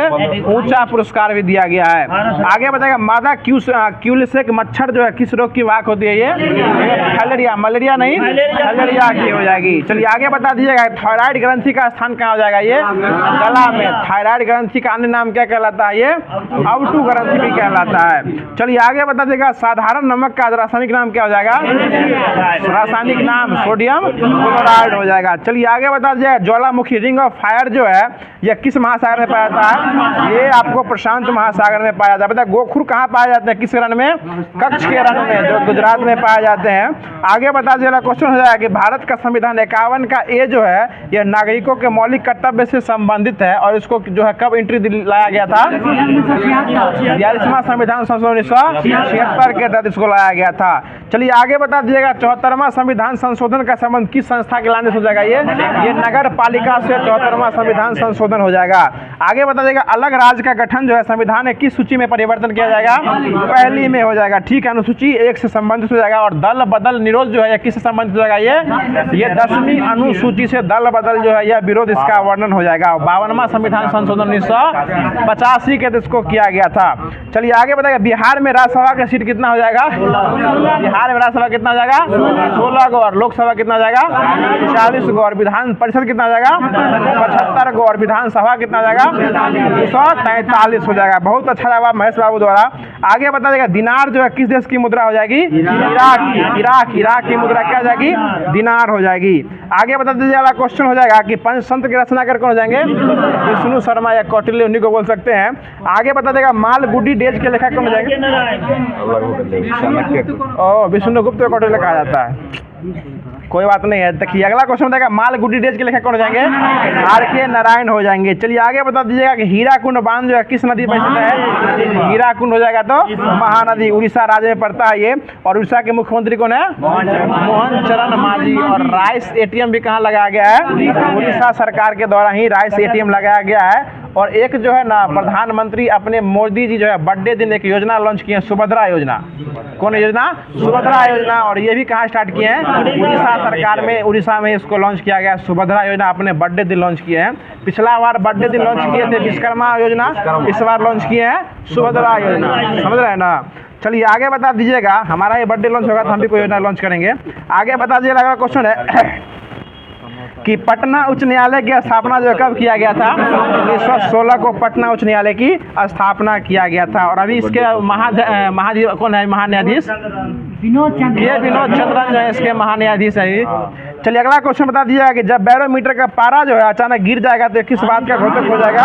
ऊंचा पुरस्कार भी दिया गया है। आगे बताएगा मादा क्यूलिसेक मच्छर जो है किस रोग की वाहक होती है? ये फैलेरिया, मलेरिया नहीं, फैलेरिया की हो जाएगी। चलिए आगे बता दीजिएगा थायराइड ग्रंथि का स्थान कहाँ हो जाएगा? ये गला में। थायराइड ग्रंथि का अन्य नाम क्या कहलाता है? ये अवटु ग्रंथि भी कहलाता है। चलिए आगे बता दीजिएगा साधारण नमक का रासायनिक नाम क्या हो जाएगा? रासायनिक नाम सोडियम क्लोराइड हो जाएगा। चलिए आगे बता दीजिएगा ज्वालामुखी रिंग ऑफ फायर जो है यह किस महासागर में पाया जाता है? ये आपको प्रशांत महासागर में पाया जाता है। बताइए गोखुर कहाँ पाए जाते हैं? किस रण में? कच्छ के रण में, जो गुजरात में पाए जाते हैं। आगे बता दीजिएगा क्वेश्चन हो जाएगा कि भारत का संविधान 51 का ए जो है यह नागरिकों के मौलिक कर्तव्य से संबंधित है और इसको जो है कब एंट्री लाया गया था? 42वां संविधान संशोधन 1976 के तहत इसको लाया गया था। चलिए आगे बता दीजिएगा 74वां संविधान संशोधन का संबंध किस संस्था के लाने से हो जाएगा? ये नगर पालिका से 74वां संविधान संशोधन हो जाएगा। आगे बता दीजिएगा अलग राज्य का गठन जो है संविधान में किस सूची में परिवर्तन किया जाएगा? पहली में हो जाएगा। ठीक है, अनुसूची 1 से संबंधित हो जाएगा। और दल बदल निरोध जो है किससे संबंधित हो जाएगा? ये 10वीं अनुसूची से दल बदल जो है यह विरोध इसका वर्णन हो जाएगा। 52वां संविधान संशोधन 1985 के इसको किया गया था। चलिए आगे बताइए बिहार में राज्यसभा का सीट कितना हो जाएगा? बिहार में राज्यसभा कितना हो जाएगा? 16 गो। और लोकसभा कितना हो जाएगा? 40 गो। और विधान परिषद कितना हो जाएगा? 75 गो। और विधानसभा कितना हो जाएगा? 243 हो जाएगा। बहुत अच्छा जवाब महेश बाबू द्वारा। आगे बता देगा दिनार जो है किस देश की मुद्रा हो जाएगी? इराक की मुद्रा क्या हो जाएगी? दिनार हो जाएगी। आगे बता दीजिए वाला क्वेश्चन हो जाएगा कि पंचतंत्र के रचनाकार कौन हो जाएंगे? विष्णु शर्मा या कौटिल्य, उन्हीं को बोल सकते हैं। आगे बता देगा मालगुडी डेज के लेखक कौन हो जाएंगे? विष्णुगुप्त और कौटिल्य कहा जाता है। कोई बात नहीं है। देखिए अगला क्वेश्चन बताएगा मालगुडी डेज के लेखक कौन हो जाएंगे? आर.के. नारायण हो जाएंगे। चलिए आगे बता दीजिएगा कि हीराकुंड बांध जो है किस नदी पर स्थित है? हीराकुंड हो जाएगा तो महानदी, उड़ीसा राज्य में पड़ता है ये। और उड़ीसा के मुख्यमंत्री कौन है? मोहन चरण मांझी। और राइस एटीएम भी कहाँ लगाया गया है? उड़ीसा सरकार के द्वारा ही राइस एटीएम लगाया गया है। और एक जो है ना प्रधानमंत्री अपने मोदी जी जो है बर्थडे दिन एक योजना लॉन्च किए हैं, सुभद्रा योजना। कौन योजना? सुभद्रा योजना। और ये भी कहाँ स्टार्ट किए हैं? उड़ीसा सरकार में, उड़ीसा में इसको लॉन्च किया गया। सुभद्रा योजना अपने बर्थडे दिन लॉन्च किए हैं। पिछला बार बर्थडे दिन लॉन्च किए थे विश्वकर्मा योजना, इस बार लॉन्च किए हैं सुभद्रा योजना। समझ रहे हैं ना? चलिए आगे बता दीजिएगा हमारा ये बर्थडे लॉन्च होगा तो हम भी कोई योजना लॉन्च करेंगे। आगे बता दीजिएगा अगला क्वेश्चन है कि पटना उच्च न्यायालय की स्थापना जो कब किया गया था? 1916 को पटना उच्च न्यायालय की स्थापना किया गया था। और अभी इसके कौन है महान्यायाधीश? विनोद चंद्रन जो है इसके महान्यायाधीश है। चलिए अगला क्वेश्चन बता दीजिएगा कि जब बैरोमीटर का पारा जो है अचानक गिर जाएगा तो किस बात का घोषक हो जाएगा?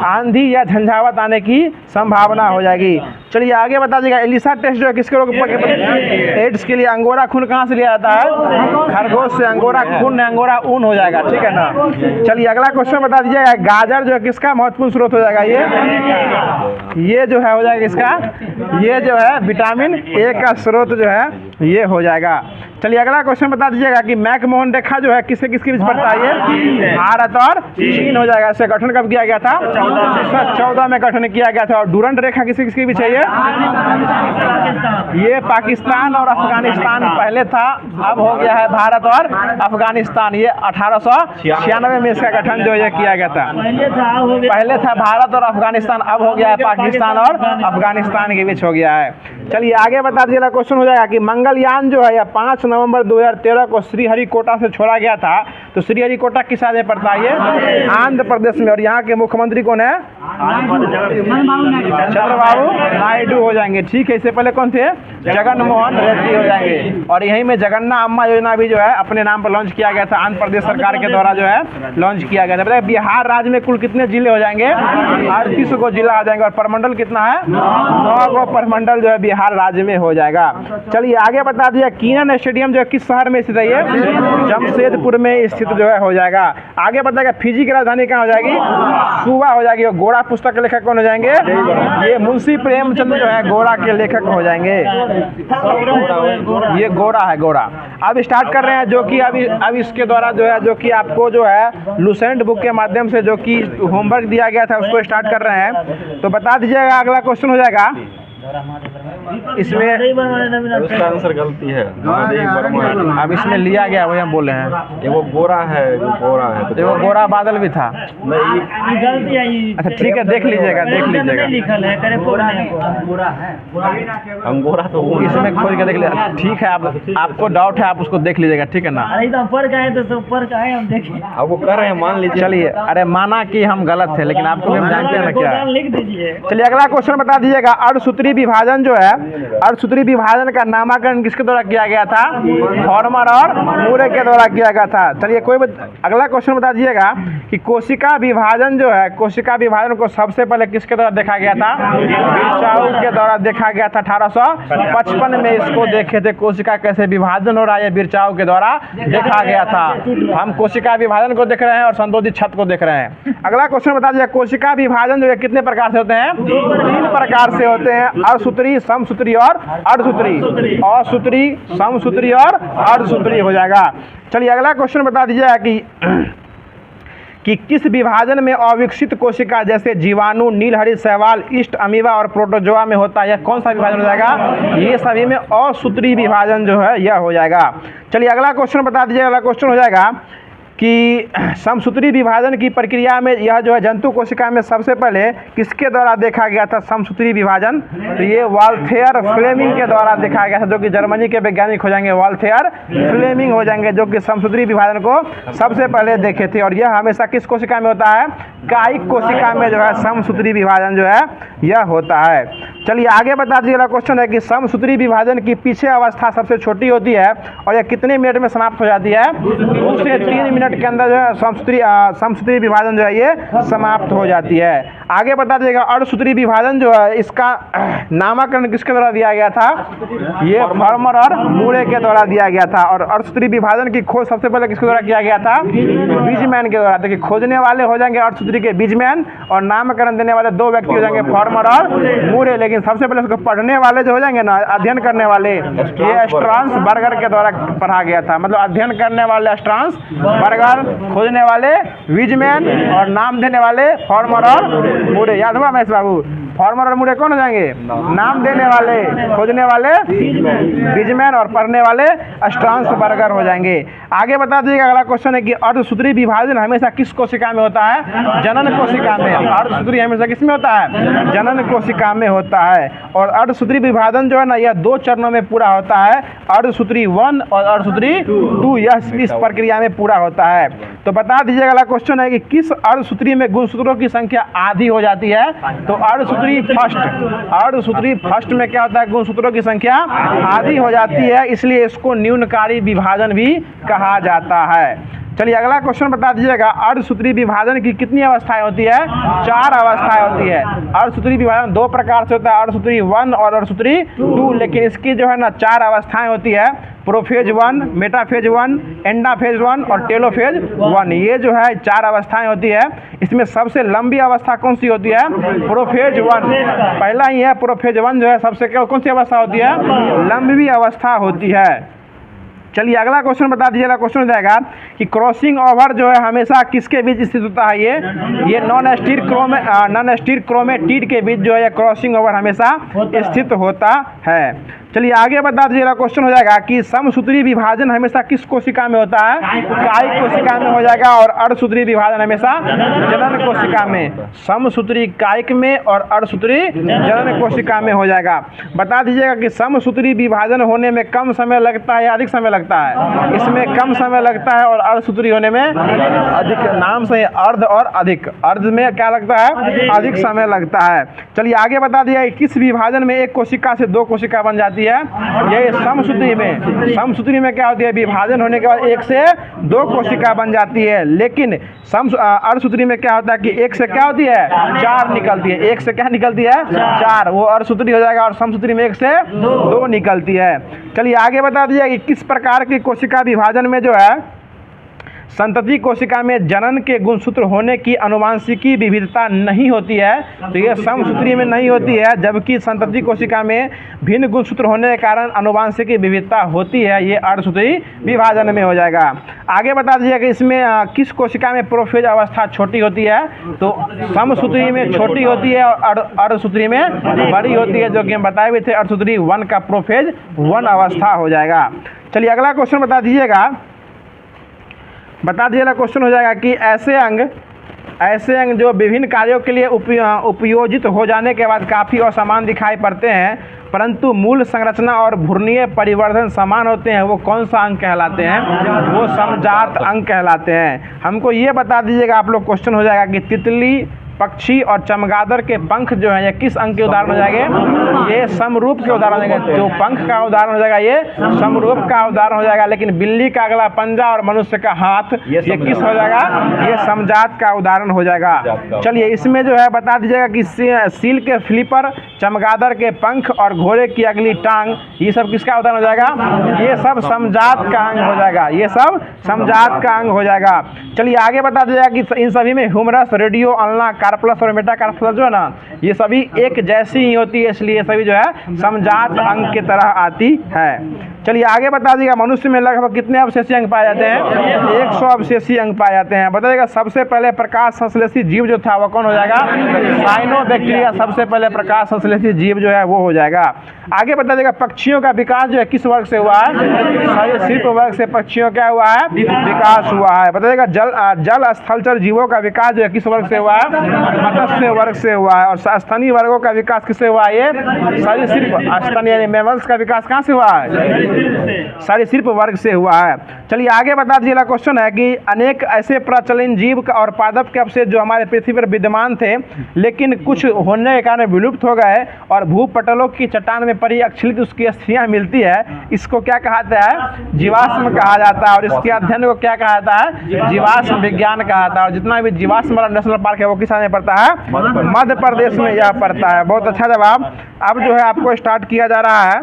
आंधी या झंझावात आने की संभावना हो जाएगी। चलिए आगे बता दीजिएगा एलिसा टेस्ट जो है किसके रोग पर? एड्स के लिए अंगोरा खून कहाँ से लिया जाता है? खरगोश से। अंगोरा खून अंगोरा ऊन हो जाएगा। ठीक है ना? चलिए अगला क्वेश्चन बता दीजिएगा गाजर जो है किसका महत्वपूर्ण स्रोत हो जाएगा? ये जो है हो जाएगा इसका, ये जो है विटामिन ए का स्रोत जो है ये हो जाएगा। चलिए अगला क्वेश्चन बता दीजिएगा कि मैकमोहन रेखा जो है किसके किसके बीच पड़ता है? ये भारत और चीन हो जाएगा। इससे गठन कब किया गया था? 1914 में गठन किया गया था। और डूरंट रेखा किसके किसके बीच है? ये पाकिस्तान और अफगानिस्तान पहले था, अब हो गया है भारत और अफगानिस्तान। ये 1896 में इसका गठन जो है किया गया था। पहले था भारत और अफगानिस्तान, अब हो गया है पाकिस्तान और अफगानिस्तान के बीच हो गया है। चलिए आगे बता दीजिएगा क्वेश्चन हो जाएगा कि मंगलयान जो है 5 नवंबर 2013 को श्रीहरिकोटा से छोड़ा गया था। तो श्रीहरिकोटा किस राज्य में पड़ता है? ये आंध्र प्रदेश में। और यहाँ के मुख्यमंत्री कौन है? चंद्रबाबू नायडू हो जाएंगे। ठीक है, इससे पहले कौन थे? जगन मोहन रेड्डी हो जाएंगे। और यहीं में जगन्ना अम्मा योजना भी जो है अपने नाम पर लॉन्च किया गया था, आंध्र प्रदेश सरकार के द्वारा जो है लॉन्च किया गया था। बताइए बिहार राज्य में कुल कितने जिले हो जाएंगे? 38 गो जिला आ जाएंगे। और प्रमंडल कितना है? 9 गो प्रमंडल जो है बिहार राज्य में हो जाएगा। चलिए आगे बता दिया कीनन स्टेडियम जो है किस शहर में स्थित है? ये जमशेदपुर में स्थित जो है हो जाएगा। आगे बताएगा फिजी की राजधानी कहाँ हो जाएगी? सुबा हो जाएगी। और गोरा पुस्तक के लेखक कौन हो जाएंगे? ये मुंशी प्रेमचंद जो है गोरा के लेखक हो जाएंगे। ये गोरा है, गोरा। अब स्टार्ट कर रहे हैं जो कि अब इसके द्वारा जो है जो कि आपको जो है लुसेंट बुक के माध्यम से जो कि होमवर्क दिया गया था उसको स्टार्ट कर रहे हैं। तो बता दीजिएगा अगला क्वेश्चन हो जाएगा इसमें उसका आंसर गलती है। अब इसमें लिया गया वही हम बोले हैं। एगो गोरा है, एगो गोरा है, तो देखो गोरा बादल भी था। नहीं गलती है ये। अच्छा ठीक है, देख लीजिएगा देख लीजिएगा। लिखल है करे गोरा है। अंगोरा तो वो इसमें खोज के देख लीजिए। ठीक है, आपको डाउट है, आप उसको देख लीजिएगा, ठीक है ना। अरे तो पर का है तो सब पर का है, हम देखें। अब वो कर रहे हैं, मान लीजिए। चलिए, अरे माना कि हम गलत थे, लेकिन आपको भी हम जानते हैं ना क्या है। लिख दीजिए। चलिए अगला क्वेश्चन बता दीजिएगा। अर्धसूत्री विभाजन जो है, अर्धसूत्री विभाजन का नामकरण किसके द्वारा किया गया था? फॉर्मर और मूरे के द्वारा किया गया था। चलिए अगला क्वेश्चन बता दीजिएगा कि कोशिका विभाजन जो है, कोशिका विभाजन को सबसे पहले किसके द्वारा देखा गया था? बिरचाउ के द्वारा देखा गया था। 1855 में इसको देखे थे, कोशिका कैसे विभाजन हो रहा है, बिरचाउ के द्वारा देखा गया था। हम कोशिका विभाजन को देख रहे हैं और संतोषी छत को देख रहे हैं। अगला क्वेश्चन बता दीजिए, कोशिका विभाजन जो है कितने प्रकार से होते हैं? 3 प्रकार से होते हैं, अर्धसूत्री, समसूत्री और अर्धसूत्री। असूत्री, समसूत्री और अर्धसूत्री हो जाएगा। चलिए अगला क्वेश्चन बता दीजिएगा कि किस विभाजन में अविकसित कोशिका जैसे जीवाणु, नीलहरित शैवाल, ईस्ट, अमीबा और प्रोटोजोआ में होता है? यह कौन सा विभाजन हो जाएगा? ये सभी में असूत्री विभाजन जो है यह हो जाएगा। चलिए अगला क्वेश्चन बता दीजिए। अगला क्वेश्चन हो जाएगा कि समसूत्री विभाजन की प्रक्रिया में यह जो है जंतु कोशिका में सबसे पहले किसके द्वारा देखा गया था समसूत्री विभाजन? तो ये वाल्थेयर फ्लेमिंग के द्वारा देखा गया था, जो कि जर्मनी के वैज्ञानिक हो जाएंगे, वाल्थेयर फ्लेमिंग हो जाएंगे, जो कि समसूत्री विभाजन को सबसे पहले देखे थे। और यह हमेशा किस कोशिका में होता है? कायिक कोशिका में जो है समसूत्री विभाजन जो है यह होता है। चलिए आगे बता दीजिए। अगला क्वेश्चन है कि समसूत्री विभाजन की पीछे अवस्था सबसे छोटी होती है और यह कितने मिनट में समाप्त हो जाती है? 2 से 3 मिनट के अंदर जो है समसूत्री विभाजन जो है ये समाप्त हो जाती है। आगे बता दीजिएगा, अर्धसूत्री विभाजन जो है इसका नामकरण किसके द्वारा दिया गया था? ये फॉर्मर और मूरे के द्वारा दिया गया था। और अर्धसूत्री विभाजन की खोज सबसे पहले किसके द्वारा किया गया था? बीजमैन के द्वारा। देखिए, खोजने वाले हो जाएंगे अर्धसूत्री के बीजमैन और नामकरण देने वाले 2 व्यक्ति हो जाएंगे, फॉर्मर और मूरे। लेकिन सबसे पहले उसको पढ़ने वाले जो हो जाएंगे ना, अध्ययन करने वाले, ये स्ट्रासबर्गर के द्वारा पढ़ा गया था। मतलब अध्ययन करने वाले स्ट्रासबर्गर, खोजने वाले बीजमैन और नाम देने वाले फॉर्मर और मूरे। याद हुआ महेश बाबू? फॉर्मर और मूरे कौन हो जाएंगे? नाम देने वाले, खोजने वाले बीजमैन और पढ़ने वाले स्ट्रासबर्गर हो जाएंगे। आगे बता दीजिएगा। अगला क्वेश्चन है कि अर्धसूत्री विभाजन हमेशा किस कोशिका में होता है? जनन कोशिका में। अर्धसूत्री हमेशा किस में होता है? जनन कोशिका में होता है। और अर्धसूत्री विभाजन जो है ना, यह 2 चरणों में पूरा होता है, अर्धसूत्री 1 और अर्धसूत्री 2। यह इस प्रक्रिया में पूरा होता है। तो बता दीजिएगा। अगला क्वेश्चन है कि किस अर्धसूत्री में गुणसूत्रों की संख्या आधी हो जाती है? तो अर्धसूत्री फर्स्ट में क्या होता है? गुणसूत्रों की संख्या आधी हो जाती है, इसलिए इसको न्यूनकारी विभाजन भी कहा जाता है। चलिए अगला क्वेश्चन बता दीजिएगा। अर्धसूत्री विभाजन की कितनी अवस्थाएं होती है? 4 अवस्थाएं होती है। अर्धसूत्री विभाजन 2 प्रकार से होता है, अर्धसूत्री 1 और अर्धसूत्री 2। लेकिन इसकी जो है ना 4 अवस्थाएं होती है, प्रोफेज 1, मेटाफेज 1, एंडाफेज 1 और टेलोफेज 1। ये जो है 4 अवस्थाएं होती है। इसमें सबसे लंबी अवस्था कौन सी होती है? प्रोफेज 1 पहला ही है। प्रोफेज 1 जो है सबसे कौन सी अवस्था होती है? लंबी अवस्था होती है। चलिए अगला क्वेश्चन बता दीजिए। अगला क्वेश्चन हो जाएगा कि क्रॉसिंग ओवर जो है हमेशा किसके बीच स्थित होता है? ये नॉन स्टीर क्रोमेटिड के बीच जो है क्रॉसिंग ओवर हमेशा स्थित होता है। चलिए आगे बता दीजिए। अगला क्वेश्चन हो जाएगा कि समसूत्री विभाजन हमेशा किस कोशिका में होता है? कायिक कोशिका में हो जाएगा। और अर्धसूत्री विभाजन हमेशा जनन कोशिका में। समसूत्री कायिक में और अर्धसूत्री जनन कोशिका में हो जाएगा। बता दीजिएगा कि समसूत्री विभाजन होने में कम समय लगता है या अधिक समय लगता है? इसमें कम समय लगता है और अर्धसूत्री होने में अधिक। नाम से अर्ध और अधिक। अर्ध में क्या लगता है? अधिक समय लगता है। चलिए आगे बता दिया कि किस विभाजन में एक कोशिका से 2 कोशिका बन जाती है? ये समसूत्री में। समसूत्री में क्या होती है? विभाजन होने के बाद 1 से 2 कोशिका बन जाती है। लेकिन अर्धसूत्री में क्या होता है कि 1 से क्या होती है? 4 निकलती है। 1 से क्या निकलती है? 4। वो अर्धसूत्री हो जाएगा। और समसूत्री में 1 से 2 निकलती है। चलिए आगे बता दीजिए कि किस प्रकार की कोशिका विभाजन में जो है संतति कोशिका में जनन के गुणसूत्र होने की आनुवांशिकी विविधता नहीं होती है, तो ये समसूत्री में नहीं होती है, जबकि संतति कोशिका में भिन्न गुणसूत्र होने के कारण आनुवांशिकी विविधता होती है, ये अर्धसूत्री विभाजन में हो जाएगा। आगे बता दीजिए कि इसमें किस कोशिका में प्रोफेज अवस्था छोटी होती है, तो समसूत्री में छोटी होती है और अर्धसूत्री में बड़ी होती है, जो कि हम बताए हुए थे अर्धसूत्री 1 का प्रोफेज 1 अवस्था हो जाएगा। चलिए अगला क्वेश्चन बता दीजिएगा क्वेश्चन हो जाएगा कि ऐसे अंग जो विभिन्न कार्यों के लिए उपयोजित हो जाने के बाद काफ़ी असमान दिखाई पड़ते हैं, परंतु मूल संरचना और भ्रूणीय परिवर्धन समान होते हैं, वो कौन सा अंग कहलाते हैं? वो समजात अंग कहलाते हैं। हमको ये बता दीजिएगा आप लोग, क्वेश्चन हो जाएगा कि तितली, पक्षी और चमगादड़ के पंख जो है ये किस अंग के उदाहरण हो जाएंगे? ये समरूप के उदाहरण हो जाएंगे। जो पंख का उदाहरण हो जाएगा ये समरूप का उदाहरण हो जाएगा, लेकिन बिल्ली का अगला पंजा और मनुष्य का हाथ ये किस हो जाएगा? ये समजात का उदाहरण हो जाएगा। चलिए इसमें जो है बता दीजिएगा कि सील के फ्लिपर, चमगादड़ के पंख और घोड़े की अगली टांग, ये सब किसका उदाहरण हो जाएगा? ये सब समजात का अंग हो जाएगा, ये सब समजात का अंग हो जाएगा। चलिए आगे बता दीजिएगा कि इन सभी में ह्यूमरस, रेडियो, अल्ना, कार्पलस और मेटाकार्पलस जो है ना, ये सभी एक जैसी ही होती है, इसलिए ये सभी जो है समजात अंग की तरह आती है। चलिए आगे बता दीजिएगा मनुष्य में लगभग कितने अवशेषीय अंग पाए जाते हैं? 100 अवशेषीय अंग पाए जाते हैं। बताइएगा सबसे पहले प्रकाश संश्लेषी जीव जो था वो कौन हो जाएगा? साइनोबैक्टीरिया सबसे पहले प्रकाश संश्लेषी जीव जो है वो हो जाएगा। आगे बता दीजिएगा पक्षियों का विकास जो है किस वर्ग से हुआ है? सिर्फ वर्ग से पक्षियों क्या हुआ है? विकास हुआ है। बताइएगा जल स्थलचर जीवों का विकास जो है किस वर्ग से हुआ है? मत्स्य वर्ग से हुआ है। और स्तनीय वर्गों का विकास किससे हुआ है? ये सरीसृप स्तनीय यानी मैमल्स का विकास कहाँ से हुआ है? सरीसृप वर्ग से हुआ है। चलिए आगे बता दीजिएगा क्वेश्चन है कि अनेक ऐसे प्रचलित जीव और पादप के अवशेष जो हमारे पृथ्वी पर विद्यमान थे, लेकिन कुछ होने के कारण विलुप्त हो गए और भूपटलों की चट्टान में परिअक्षिलित उसकी अस्थियां मिलती है, इसको क्या कहता है? जीवाश्म कहा जाता है। और इसके अध्ययन को क्या कहा जाता है? जीवाश्म विज्ञान कहा जाता है। और जितना भी जीवाश्म वाला नेशनल पार्क है वो किस में पड़ता है? मध्य प्रदेश में यह पड़ता है। बहुत अच्छा जवाब। अब जो है आपको स्टार्ट किया जा रहा है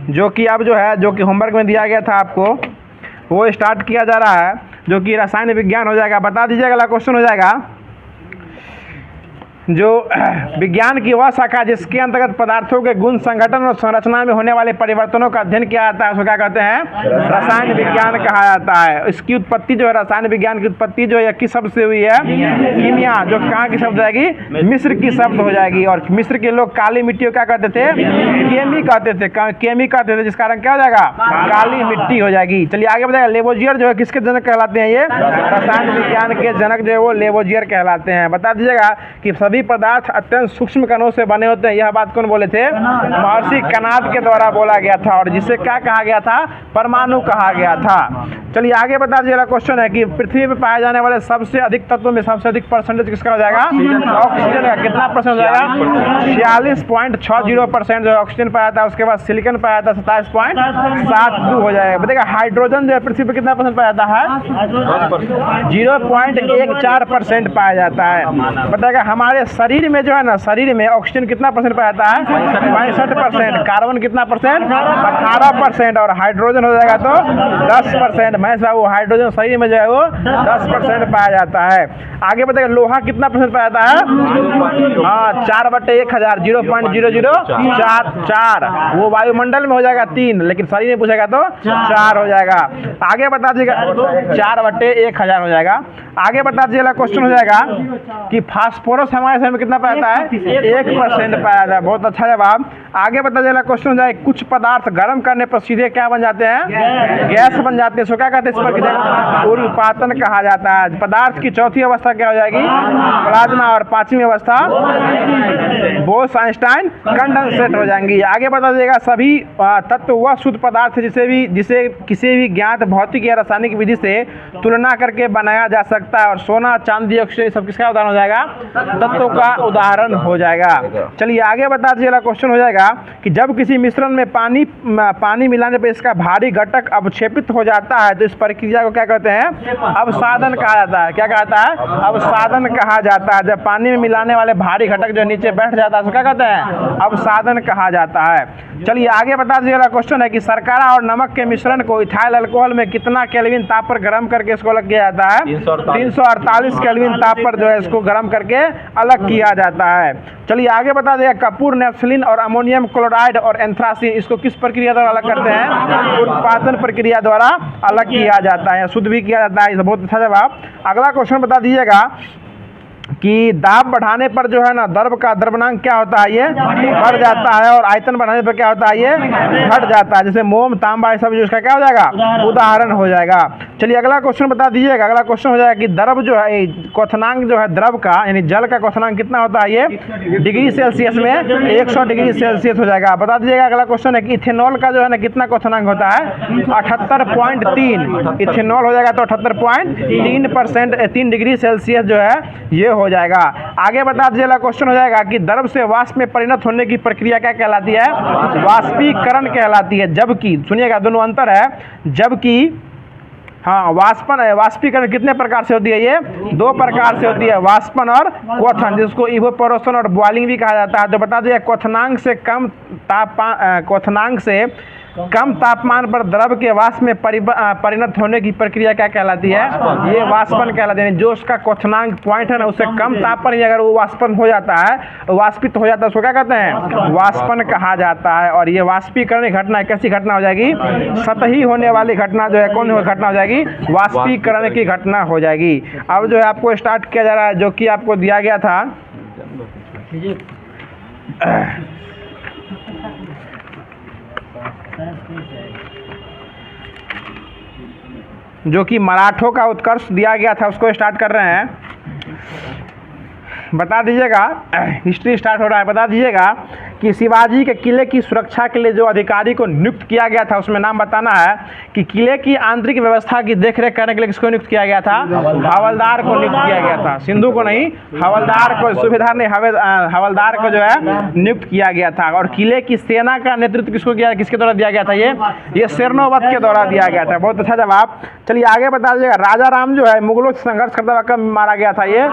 जो कि अब जो है जो कि होमवर्क में दिया गया था आपको, वो स्टार्ट किया जा रहा है, जो कि रसायन विज्ञान हो जाएगा। बता दीजिएगा अगला क्वेश्चन हो जाएगा जो विज्ञान की वह शाखा जिसके अंतर्गत पदार्थों के गुण, संगठन और संरचना में होने वाले परिवर्तनों का अध्ययन किया जाता है, उसको क्या कहते हैं? रसायन विज्ञान कहा जाता है। इसकी उत्पत्ति जो है रसायन विज्ञान की उत्पत्ति जो है किस शब्द से हुई है? कीमिया, जो कहाँ की शब्द जाएगी? मिस्र की शब्द हो जाएगी। और मिस्र के लोग काली मिट्टी को क्या कहते थे? केमी कहते थे, केमी कहते थे, जिस कारण क्या हो जाएगा? काली मिट्टी हो जाएगी। चलिए आगे बताएगा लेवोजियर जो है किसके जनक कहलाते हैं? ये रसायन विज्ञान के जनक जो है वो लेवोजियर कहलाते हैं। बता दीजिएगा कि सभी पदार्थ अत्यंत सूक्ष्म कणों से बने होते हैं, यह बात कौन बोले थे? महर्षि कणाद के द्वारा बोला गया था। और जिसे क्या कहा गया था? परमाणु कहा गया था। चलिए आगे बता दीजिएगा क्वेश्चन है कि पृथ्वी पर पाए जाने वाले सबसे अधिक तत्वों में सबसे अधिक परसेंटेज किसका हो जाएगा? ऑक्सीजन का। कितना परसेंट हो जाएगा? 46.60% जो ऑक्सीजन पाया था। उसके बाद सिलिकॉन पाया था 27.72 हो जाएगा। बताइएगा हाइड्रोजन जो है पृथ्वी पर कितना परसेंट पाया जाता है? 0.14% पाया जाता है। बताइएगा हमारे शरीर में जो है ना, शरीर में ऑक्सीजन कितना परसेंट पाया जाता है? 65%। कार्बन कितना परसेंट? 18%। और हाइड्रोजन हो जाएगा तो 10%। महेश बाबू हाइड्रोजन शरीर में जो है वो 10% पाया जाता है। आगे बताइए लोहा कितना परसेंट पाया जाता है? हाँ 4/1000 0.0044। वो वायुमंडल में हो जाएगा 3, लेकिन शरीर में पूछेगा तो 4 हो जाएगा। आगे बता दीजिएगा 4/1000 हो जाएगा। आगे बता दीजिएगा क्वेश्चन हो जाएगा कि फास्फोरस हमारे शरीर में कितना पाया जाता है? 1% पाया जाता है। बहुत अच्छा जवाब। आगे बता दीजिएगा क्वेश्चन हो जाएगा कुछ पदार्थ गर्म करने पर सीधे क्या बन जाते हैं? गैस बन जाते हैं। इसको क्या कहते हैं? इस पर उर्पातन कहा जाता है। पदार्थ की चौथी अवस्था क्या हो जाएगी? प्लाज्मा। और पांचवी अवस्था बोस-आइंस्टाइन कंडेंसेट हो जाएंगी। आगे बता दीजिएगा सभी तत्व वह शुद्ध पदार्थ जिसे किसी भी ज्ञात भौतिक या रासायनिक विधि से तुलना करके बनाया जा सकता है। और सोना, चांदी, ऑक्सीजन सब किसका उदाहरण हो जाएगा? तत्व बातों का उदाहरण हो जाएगा। चलिए आगे बता दीजिए, अगला क्वेश्चन हो जाएगा कि जब किसी मिश्रण में पानी मिलाने पर इसका भारी घटक अवक्षेपित हो जाता है तो इस प्रक्रिया को क्या कहते हैं? अवसादन कहा जाता है। क्या कहता है? अवसादन कहा जाता है। जब पानी में मिलाने वाले भारी घटक जो नीचे बैठ जाता है उसको क्या कहते हैं? अवसादन कहा जाता है। चलिए आगे बता दीजिए, अगला क्वेश्चन है कि शर्करा और नमक के मिश्रण को इथाइल अल्कोहल में कितना केल्विन ताप पर गर्म करके इसको अलग किया जाता है? 348 केल्विन ताप पर जो है इसको गर्म करके अलग किया जाता है। चलिए आगे बता देगा, कपूर, नेफ्थलीन और अमोनियम क्लोराइड और एंथ्रासीन इसको किस प्रक्रिया द्वारा अलग करते हैं? उत्पादन प्रक्रिया द्वारा अलग किया जाता है, शुद्ध भी किया जाता है। इस बहुत अच्छा जवाब। अगला क्वेश्चन बता दीजिएगा कि दाब बढ़ाने पर जो है ना द्रव का द्रव्यमांक क्या होता है? ये बढ़ जाता है, और आयतन बढ़ाने पर क्या होता है? ये घट जाता है। जैसे मोम, तांबा, सब जो इसका क्या हो जाएगा? उदाहरण हो जाएगा। चलिए अगला क्वेश्चन बता दीजिएगा। अगला क्वेश्चन हो जाएगा कि द्रव जो है क्वथनांक जो है द्रव का यानी जल का क्वथनांक कितना होता है? ये डिग्री सेल्सियस में 100 डिग्री सेल्सियस हो जाएगा। बता दीजिएगा। अगला क्वेश्चन है कि इथेनॉल का जो है ना कितना क्वथनांक होता है? 78.3। इथेनॉल हो जाएगा तो 78.3% 3 डिग्री सेल्सियस जो है ये हो जाएगा। आगे बता दीजिएगा, क्वेश्चन हो जाएगा कि द्रव से वाष्प में परिणत होने की प्रक्रिया क्या कहलाती है? वाष्पीकरण कहलाती है। जबकि सुनिएगा दोनों अंतर है। जबकि हाँ, वाष्पीकरण कितने प्रकार से होती है? ये 2 प्रकार से होती है, वाष्पन और क्वथन, जिसको इवोपोरेशन और बॉइलिंग भी कहा जाता है। तो बता दीजिए, क्वथनांक से कम तापमान पर द्रव के वाष्प में परिणत होने की प्रक्रिया क्या कहलाती है? ये वाष्पन कहलाती है। जो उसका क्वथनांक पॉइंट है ना उससे कम तापमान ही अगर वो वाष्पन हो जाता है, वाष्पित हो जाता है, उसको क्या कहते हैं? वाष्पन कहा जाता है। और ये वाष्पीकरण घटना कैसी घटना हो जाएगी? सतही होने वाली घटना जो है कौन घटना हो जाएगी? वाष्पीकरण की घटना हो जाएगी। अब जो है आपको स्टार्ट किया जा रहा है, जो कि आपको दिया गया था जो कि मराठों का उत्कर्ष दिया गया था, उसको स्टार्ट कर रहे हैं। बता दीजिएगा, हिस्ट्री स्टार्ट हो रहा है। बता दीजिएगा कि शिवाजी के किले की सुरक्षा के लिए जो अधिकारी को नियुक्त किया गया था उसमें नाम बताना है कि किले की आंतरिक व्यवस्था की देखरेख करने के लिए किसको नियुक्त किया गया था? हवलदार को नियुक्त किया गया था। सिंधु को नहीं, हवलदार को, सूबेदार ने हवलदार को जो है नियुक्त किया गया था। और किले की सेना का नेतृत्व किसके द्वारा दिया गया था? ये शेरनोबत के द्वारा दिया गया था। बहुत अच्छा जवाब। चलिए आगे बता दीजिएगा, राजा राम जो है मुगलों से संघर्ष करते हुए कब मारा गया था? ये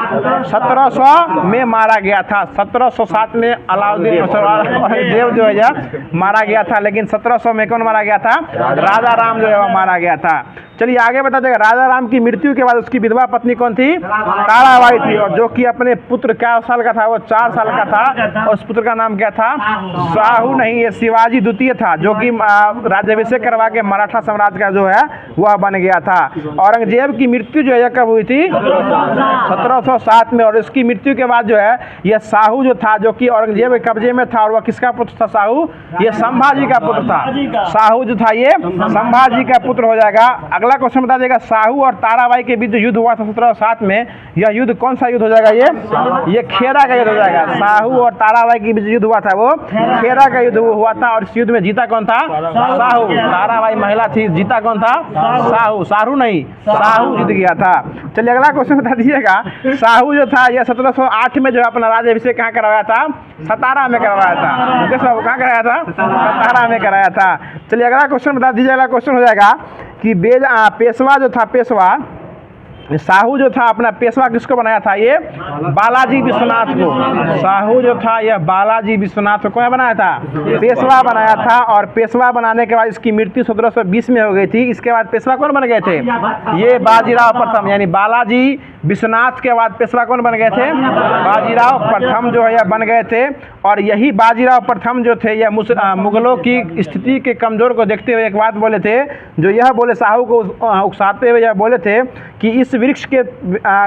1700 में मारा गया था। 1707 में अलाउद्दीन औरंगजेब जो है मारा गया था, लेकिन 1700 में कौन मारा गया था? राजा राम जो है वो मारा गया था। चलिए आगे बता देगा, राजा राम की मृत्यु के बाद उसकी विधवा पत्नी कौन थी? ताराबाई थी। और जो कि अपने पुत्र क्या साल का था? वो 4 साल का था। और उस पुत्र का नाम क्या था? शाहू नहीं, ये शिवाजी द्वितीय था, जो कि राज्याभिषेक करवा के मराठा साम्राज्य का जो है वह बन गया था। औरंगजेब की मृत्यु जो है कब हुई थी? 1707 में। और उसकी मृत्यु के बाद जो है यह शाहू जो था, जो कि औरंगजेब के कब्जे में था, और वह किसका पुत्र था? शाहू ये संभाजी का पुत्र था। शाहू जो था ये संभाजी का पुत्र हो जाएगा। अगला क्वेश्चन बता देगा, शाहू और ताराबाई के बीच जो युद्ध हुआ था 1707 में, यह युद्ध कौन सा युद्ध हो जाएगा? ये खेरा का युद्ध हो जाएगा। शाहू और ताराबाई के बीच युद्ध हुआ था वो खेरा का युद्ध हुआ था। और इस युद्ध में जीता कौन था? शाहू। ताराबाई महिला थी, जीता कौन था? शाहू। शाहू नहीं, शाहू जीत गया था। चलिए अगला क्वेश्चन बता दीजिएगा, शाहू जो था यह 1708 में जो अपना राज्याभिषेक कहाँ करवाया था? सतारा में करवाया था। मुकेश बाबू कहाँ कराया था? सतारा में कराया था। चलिए अगला क्वेश्चन बता दीजिए। अगला क्वेश्चन हो जाएगा कि पेशवा जो था, पेशवा शाहू जो था अपना पेशवा किसको बनाया था? ये बालाजी विश्वनाथ को। शाहू जो था यह बालाजी विश्वनाथ को कौन बनाया था? पेशवा बनाया था। और पेशवा बनाने के बाद इसकी मृत्यु 1720 में हो गई थी। इसके बाद पेशवा कौन बन गए थे? ये बाजीराव प्रथम। यानी बालाजी विश्वनाथ के बाद पेशवा कौन बन गए थे? बाजीराव प्रथम जो है यह बन गए थे। और यही बाजीराव प्रथम जो थे यह मुगलों की स्थिति के कमजोर को देखते हुए एक बात बोले थे, जो यह बोले शाहू को उकसाते हुए यह बोले थे कि इस वृक्ष के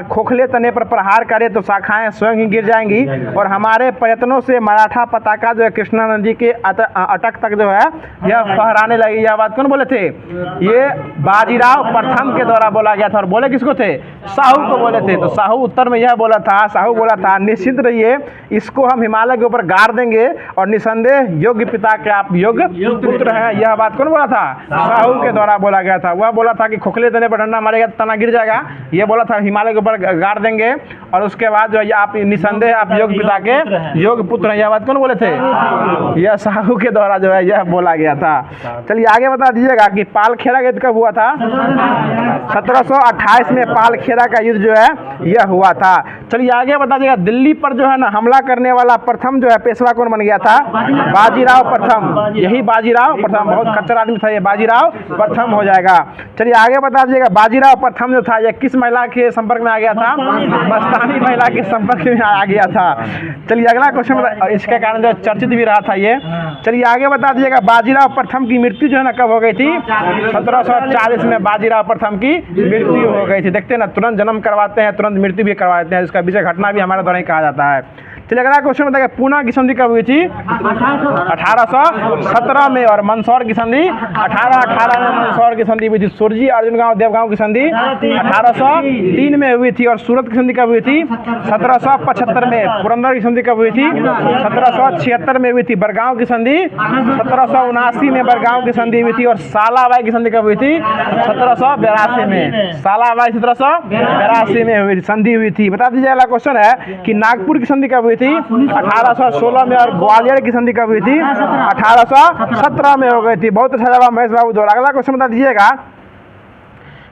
खोखले तने पर प्रहार करे तो शाखाएं स्वयं ही गिर जाएंगी। और हमारे प्रयत्नों से मराठा पताका जो है कृष्णा नदी के अटक तक जो है यह फहराने लगी। यह बात कौन बोले थे? ये बाजीराव प्रथम के द्वारा बोला गया था। और बोले किसको थे? शाहू को बोले थे? तो साहू उत्तर में यह बोला था, साहू बोला था निश्चिंत रहिए, इसको हम हिमालय के ऊपर गाड़ देंगे और निसंदेह योग्य पिता के आप योग्य पुत्र हैं। यह बात कौन बोला था? साहू के द्वारा बोला गया था। वह बोला था कि खोखले देने पर डंडा मारेगा तना गिर जाएगा, ये बोला था हिमालय के ऊपर गाड़ देंगे और उसके बाद जो है आप निसंदेह आप योग्य पिता के योग्य पुत्र हैं। यह बात कौन बोले थे? यह साहू के द्वारा जो है यह बोला गया था। चलिए आगे बता दीजिएगा कि पालखेड़ा युद्ध कब हुआ था? 1728 में पालखेड़ा का युद्ध जो है यह हुआ था। चलिए आगे बता दीजिएगा दिल्ली पर जो है ना हमला करने वाला प्रथम जो है पेशवा कौन बन गया था? बाजीराव प्रथम। यही बाजीराव प्रथम, बहुत खच्चर आदमी था ये, बाजीराव प्रथम हो जाएगा। चलिए आगे बता दीजिएगा बाजीराव प्रथम जो था ये किस महिला के संपर्क में आ गया था? मस्तानी महिला के संपर्क में आ गया था। चलिए अगला क्वेश्चन, इसके कारण जो चर्चित भी रहा था ये। चलिए आगे बता दीजिएगा बाजीराव प्रथम की मृत्यु जो है ना कब हो गई थी? 1740 में बाजीराव प्रथम की मृत्यु हो गई थी। देखते हैं ना, तुरंत जन्म करवाते हैं, तुरंत मृत्यु भी करवाते हैं, इसका विषय घटना भी हमारे द्वारा ही कहा जाता है। चलिए अगला क्वेश्चन बताइए पूना की संधि कब हुई थी? 1817 में। और मंदसौर की संधि 1818 में मंदसौर की संधि हुई थी। सुरजी अर्जुन गांव देवगांव की संधि 1803 में हुई थी। और सूरत की संधि कब हुई थी? 1775 में। पुरंदर की संधि कब हुई थी? 1776 में हुई थी। बरगांव की संधि 1779 में बरगांव की संधि हुई थी। और सालाबाई की संधि कब हुई थी? 1782 में। सालाबाई 1782 में हुई संधि हुई थी। बता दीजिए अगला क्वेश्चन है कि नागपुर की संधि कब हुई थी? 1816 में। और ग्वालियर की संधि कब हुई थी? 1817 में हो गई थी। बहुत अच्छा जवाब महेश बाबू द्वारा। अगला क्वेश्चन बता दीजिएगा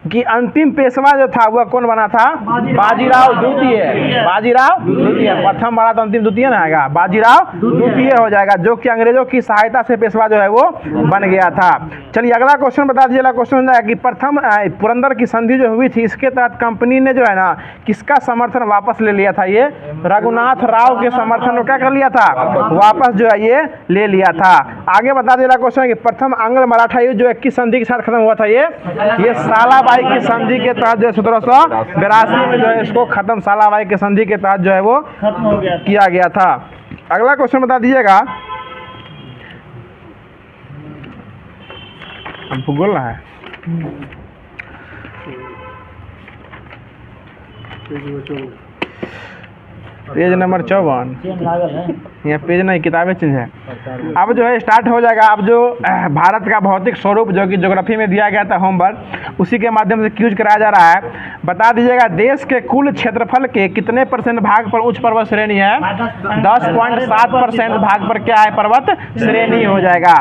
कि अंतिम पेशवा जो था वह कौन बना था? बाजीराव द्वितीय। बाजीराव द्वितीय। प्रथम बना तो अंतिम द्वितीय ना आएगा, बाजीराव द्वितीय हो जाएगा, जो कि अंग्रेजों की सहायता से पेशवा जो है वो बन गया था। चलिए अगला क्वेश्चन बता दीजिए। अगला क्वेश्चन है कि प्रथम पुरंदर की संधि जो हुई थी इसके तहत कंपनी ने जो है ना किसका समर्थन वापस ले लिया था? ये रघुनाथ राव के समर्थन को क्या कर लिया था? वापस जो है ये ले लिया था। आगे बता दीजिए। अगला क्वेश्चन है कि प्रथम आंग्ल मराठा युद्ध जो है किस संधि के साथ खत्म हुआ था? ये सालाबाई की संधि के तहत जो 1782 में जो है इसको खत्म, सालाबाई के संधि के तहत जो है वो खत्म हो गया किया गया था। अगला क्वेश्चन बता दीजिएगा, हमको बोलना है पेज नंबर 54। चेन लागल है। यहाँ पेज नहीं, किताबें चेंज है। अब जो है स्टार्ट हो जाएगा। अब जो भारत का भौतिक स्वरूप जो कि ज्योग्राफी में दिया गया था होमवर्क, उसी के माध्यम से क्यूज कराया जा रहा है। बता दीजिएगा देश के कुल क्षेत्रफल के कितने % भाग पर उच्च पर्वत श्रेणी है? 10.7% भाग पर क्या है? पर्वत श्रेणी हो जाएगा।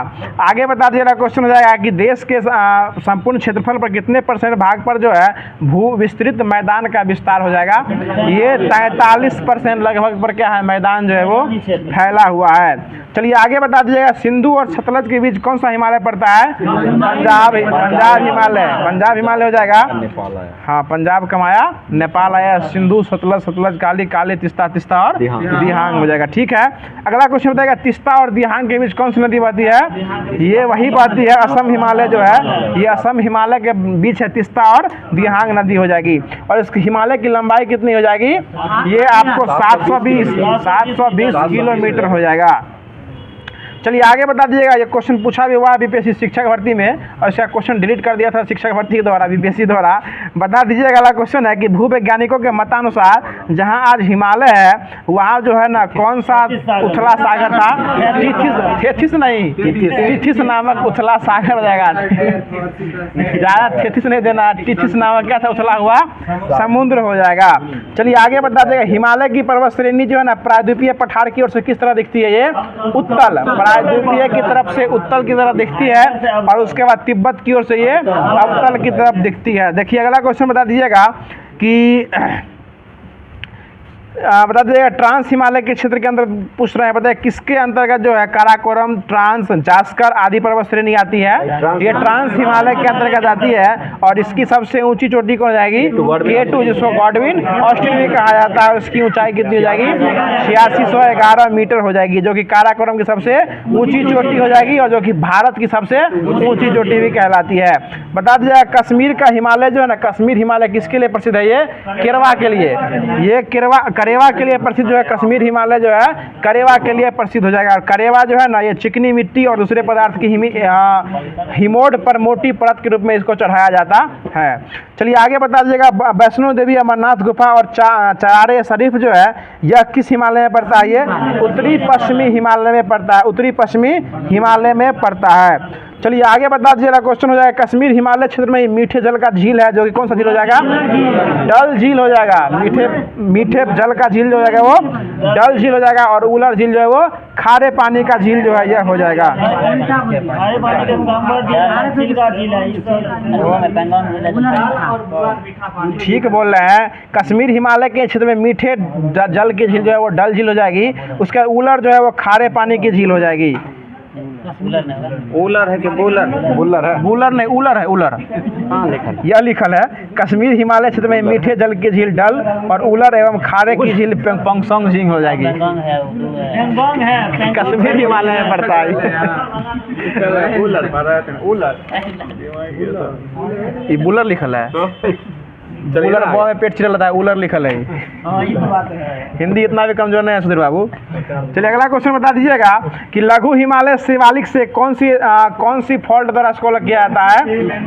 आगे बता दीजिएगा क्वेश्चन हो जाएगा कि देश के संपूर्ण क्षेत्रफल पर कितने % भाग पर जो है भू विस्तृत मैदान का विस्तार हो जाएगा? ये 43% लगभग पर क्या है? मैदान जो है वो फैला हुआ है। चलिए आगे बता दीजिएगा सिंधु और सतलज के बीच कौन सा हिमालय पड़ता है? पंजाब हिमालय। पंजाब हिमालय हो जाएगा। नेपाल आया। हाँ, पंजाब कमाया, नेपाल आया। सिंधु सतलज, सतलज काली, काली तिस्ता, तिस्ता और दिहांग हो जाएगा। ठीक है। अगला क्वेश्चन बताएगा तिस्ता और दिहांग के बीच कौन सी नदी बहती है? ये वही बहती है असम हिमालय जो है, ये असम हिमालय के बीच है तिस्ता और दिहांग नदी हो जाएगी। और इसकी हिमालय की लंबाई कितनी हो जाएगी? ये आपको 720 किलोमीटर हो जाएगा। चलिए आगे बता दीजिएगा। ये क्वेश्चन पूछा भी हुआ बीपीएससी शिक्षक भर्ती में और इसका क्वेश्चन डिलीट कर दिया था शिक्षक भर्ती के द्वारा, बीपीएससी द्वारा। बता दीजिएगा अगला क्वेश्चन है कि भूवैज्ञानिकों के मतानुसार जहां आज हिमालय है वहां जो है ना कौन सा उथला सागर था? टिथिस नामक उथला सागर हो जाएगा। ज़्यादा थेथिस नहीं देना, टिथिस नामक क्या था? उथला हुआ समुद्र हो जाएगा। चलिए आगे बता दीजिएगा हिमालय की पर्वत श्रेणी जो है ना प्रायद्वीपीय पठार की ओर से किस तरह दिखती है? ये उत्तल, प्रायद्वीपीय की तरफ से उत्तल की तरफ दिखती है। और उसके बाद तिब्बत की ओर से ये अवतल की तरफ दिखती है। देखिए अगला क्वेश्चन बता दीजिएगा कि बता दीजिएगा ट्रांस हिमालय के क्षेत्र के अंदर पूछ रहे हैं। बताइए किसके अंतर्गत जो है काराकोरम, ट्रांस, जास्कर आदि पर्वत श्रेणी आती है? ये ट्रांस हिमालय के अंतर्गत आती है। और इसकी सबसे ऊंची चोटी कौन जाएगी? K2, जिसको गॉडविन ऑस्टिन भी कहा जाता है। उसकी ऊंचाई कितनी हो जाएगी? 8611 मीटर हो जाएगी, जो कि काराकोरम की सबसे ऊंची चोटी हो जाएगी और जो कि भारत की सबसे ऊंची चोटी भी कहलाती है। बता दीजिएगा कश्मीर का हिमालय जो है ना, कश्मीर हिमालय किसके लिए प्रसिद्ध है? ये केरवा के लिए। ये केरवा करेवा के लिए प्रसिद्ध जो है कश्मीर हिमालय जो है करेवा के लिए प्रसिद्ध हो जाएगा। और करेवा जो है ना ये चिकनी मिट्टी और दूसरे पदार्थ की हिमोड पर मोटी परत के रूप में इसको चढ़ाया जाता है। चलिए आगे बता दीजिएगा वैष्णो देवी अमरनाथ गुफा और चरारे शरीफ जो है यह किस हिमालय में पड़ता है? ये उत्तरी पश्चिमी हिमालय में पड़ता है, उत्तरी पश्चिमी हिमालय में पड़ता है। चलिए आगे बता दीजिएगा क्वेश्चन हो जाएगा कश्मीर हिमालय क्षेत्र में मीठे जल का झील है जो कि कौन सा झील हो जाएगा? डल झील हो जाएगा। मीठे जल का झील जो हो जाएगा वो डल झील हो जाएगा और उलर झील जो है वो खारे पानी का झील जो है यह हो जाएगा। ठीक बोल रहे हैं। कश्मीर हिमालय के क्षेत्र में मीठे जल की झील जो है वो डल झील हो जाएगी। उसका उलर जो है वो खारे पानी की झील हो जाएगी। उलर है कि बुलर? बुलर है, बुलर नहीं उलर है, उलर। हाँ लिखल यह लिखल है कश्मीर हिमालय क्षेत्र में मीठे जल की झील डल और उलर एवं खारे की झील पंगसोंग झील हो जाएगी। कश्मीर हिमालय में पड़ता है। उलर ये बुलर लिखल है। उलर बहुत में पेट चिरल है, उलर लिखल है। हिंदी इतना भी कमजोर नहीं है सुधीर बाबू। चलिए अगला क्वेश्चन बता दीजिएगा कि लघु हिमालय शिवालिक से कौन सी फॉल्ट द्वारा इसको अलग किया जाता है?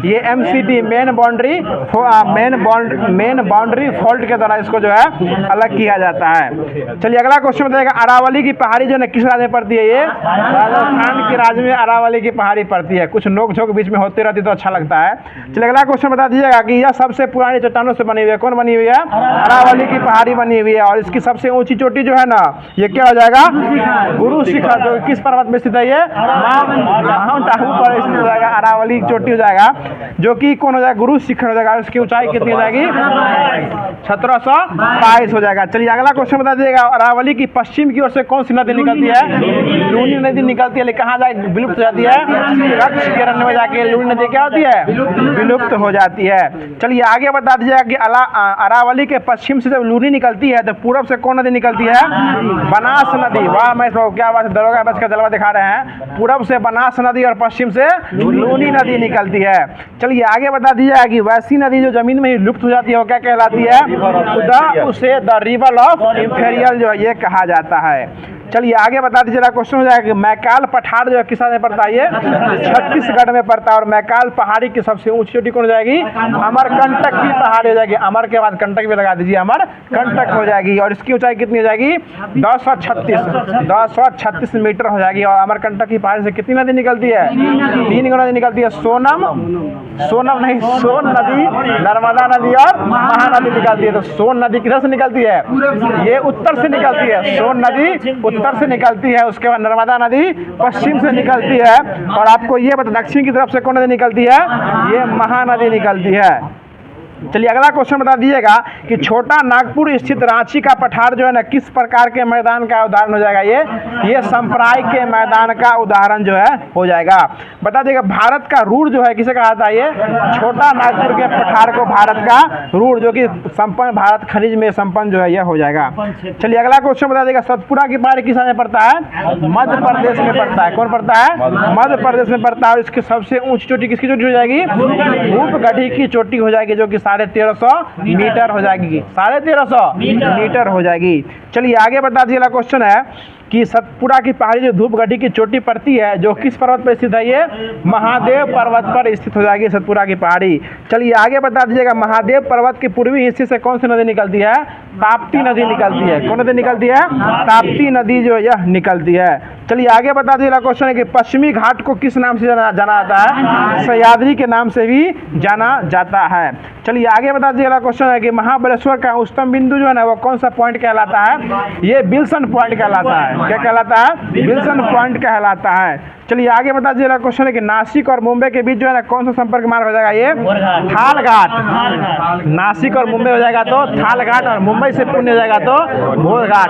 ये MCT मेन बाउंड्री फॉल्ट के द्वारा इसको जो है अलग किया जाता है। चलिए अगला क्वेश्चन बताइएगा अरावली की पहाड़ी जो है किस राज्य में पड़ती है? ये राजस्थान के राज्य में अरावली की पहाड़ी पड़ती है। कुछ नोक झोंक बीच में होती रहती तो अच्छा लगता है। चलिए अगला क्वेश्चन बता दीजिएगा कि यह सबसे पुरानी चट्टानों से बनी हुई है। कौन बनी हुई है? अरावली की पहाड़ी बनी हुई है। और इसकी सबसे ऊंची चोटी जो है ना ये क्या हो जाएगा? गुरु शिखर। जो किस पर्वत में स्थित है? ये माउंट आबू पर स्थित हो जाएगा। अरावली की चोटी हो जाएगा जो कि कौन हो जाएगा? गुरु शिखर हो जाएगा। उसकी ऊंचाई कितनी हो जाएगी? 1722 हो जाएगा। चलिए अगला क्वेश्चन बता दीजिएगा अरावली की पश्चिम की ओर से कौन सी नदी निकलती है? लूनी नदी निकलती है। लेकिन कहाँ जाए विलुप्त हो जाती है? कच्छ के रन में जाके लूनी नदी क्या होती है? विलुप्त हो जाती है। चलिए आगे बता दीजिएगा कि अरावली के पश्चिम से जब लूनी निकलती है तो पूरब से कौन नदी निकलती है? बनास नदी। वाह मैं क्या बात है, दरोगा बच का जलवा दिखा रहे हैं। पूरब से बनास नदी और पश्चिम से लूनी नदी निकलती है। चलिए आगे बता दीजिएगा कि वैसी नदी जो जमीन में ही लुप्त हो जाती है वो क्या कहलाती है? उसे द रिवर ऑफ इंफेरियल जो है ये कहा जाता है। चलिए आगे बता दीजिएगा क्वेश्चन हो जाएगा कि मैकाल पठार जो है किस राज्य में पड़ता है? ये छत्तीसगढ़ में पड़ता है। और मैकाल पहाड़ी की सबसे ऊंची चोटी कौन हो जाएगी? अमरकंटक की पहाड़ी हो जाएगी। अमर के बाद कंटक भी लगा दीजिए, अमरकंटक हो जाएगी। और इसकी ऊंचाई कितनी हो जाएगी? 236 मीटर हो जाएगी। और अमरकंटक की पहाड़ी से कितनी नदी निकलती है? 3 नदी निकलती है। सोन नदी, नर्मदा नदी और महानदी निकलती है। तो सोन नदी किधर से निकलती है? ये उत्तर से निकलती है। सोन नदी उत्तर से निकलती है। उसके बाद नर्मदा नदी पश्चिम से निकलती है। और आपको ये बता दक्षिण की तरफ से कौन नदी निकलती है? ये महानदी निकलती है। चलिए अगला क्वेश्चन बता दीजिएगा कि छोटा नागपुर स्थित रांची का पठार जो है ना किस प्रकार के मैदान का उदाहरण हो जाएगा? ये संप्राय के मैदान का उदाहरण जो है हो जाएगा। बता दीजिएगा भारत का रूर जो है किसे कहा जाता है? ये छोटा नागपुर के पठार को भारत का रूर जो कि संपन्न भारत खनिज में संपन्न जो है यह हो जाएगा। चलिए अगला क्वेश्चन बता दीजिएगा सतपुरा की पहाड़ी किस राज्य में पड़ता है? मध्य प्रदेश में पड़ता है। कौन पड़ता है? मध्य प्रदेश में पड़ता है। और इसकी सबसे ऊंची चोटी किसकी चोटी हो जाएगी? धूपगढ़ी की चोटी हो जाएगी जो कि 1350 मीटर हो जाएगी। 1350 मीटर हो जाएगी। चलिए आगे बता दीजिएगा क्वेश्चन है कि सतपुरा की पहाड़ी जो धूपगढ़ी की चोटी पड़ती है जो किस पर्वत पर स्थित है? ये महादेव पर्वत पर स्थित हो जाएगी सतपुरा की पहाड़ी। चलिए आगे बता दीजिएगा महादेव पर्वत के पूर्वी हिस्से से कौन सी नदी निकलती है? ताप्ती नदी निकलती है। कौन नदी निकलती है? ताप्ती नदी जो यह निकलती है। चलिए आगे बता दीजिएगा क्वेश्चन है कि पश्चिमी घाट को किस नाम से जाना जाता है? सह्याद्री के नाम से भी जाना जाता है। चलिए आगे बता दीजिएगा क्वेश्चन है कि महाबलेश्वर का उच्चतम बिंदु जो है ना वो कौन सा पॉइंट कहलाता है? ये विल्सन पॉइंट कहलाता है। क्या कहलाता है? विल्सन पॉइंट कहलाता है। चलिए आगे बता दीजिएगा क्वेश्चन है कि नासिक और मुंबई के बीच जो है ना कौन सा संपर्क मार्ग हो जाएगा? ये थाल घाट। नासिक और मुंबई हो जाएगा तो थाल घाट। और मुंबई से पुणे हो जाएगा तो भोर घाट।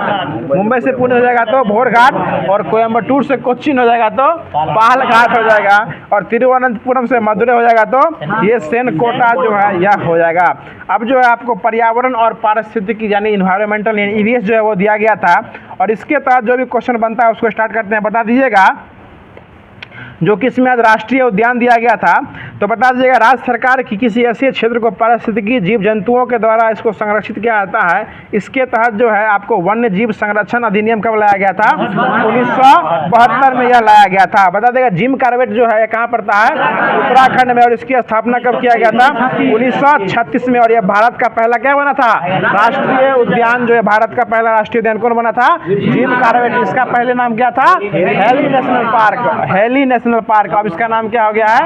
मुंबई से पुणे हो जाएगा तो भोर घाट। और कोयम्बटूर से कोच्चिन हो जाएगा तो पाल घाट हो जाएगा। और तिरुवनंतपुरम से मदुरै हो जाएगा तो ये सेनकोटा जो है यह हो जाएगा। अब जो है आपको पर्यावरण और पारिस्थितिकी यानी इन्वायरमेंटल EVS जो है वो दिया गया था। और इसके तहत जो भी क्वेश्चन बनता है उसको स्टार्ट करते हैं। बता दीजिएगा जो कि इसमें आज राष्ट्रीय उद्यान दिया गया था। तो बता दीजिएगा राज्य सरकार की किसी ऐसे क्षेत्र को पारिस्थितिकी जीव जंतुओं के द्वारा इसको संरक्षित किया जाता है, इसके तहत जो है आपको वन्य जीव संरक्षण अधिनियम कब लाया गया था? 1972 में यह लाया गया था। बता देगा जिम कॉर्बेट जो है कहाँ पड़ता है? उत्तराखंड में। और इसकी स्थापना कब किया गया था? 1936 में। और यह भारत का पहला क्या बना था? राष्ट्रीय उद्यान जो है भारत का पहला राष्ट्रीय उद्यान कौन बना था? Jim Corbett. इसका पहले नाम क्या था? Heli national park. Heli national park. अब इसका नाम क्या हो गया है?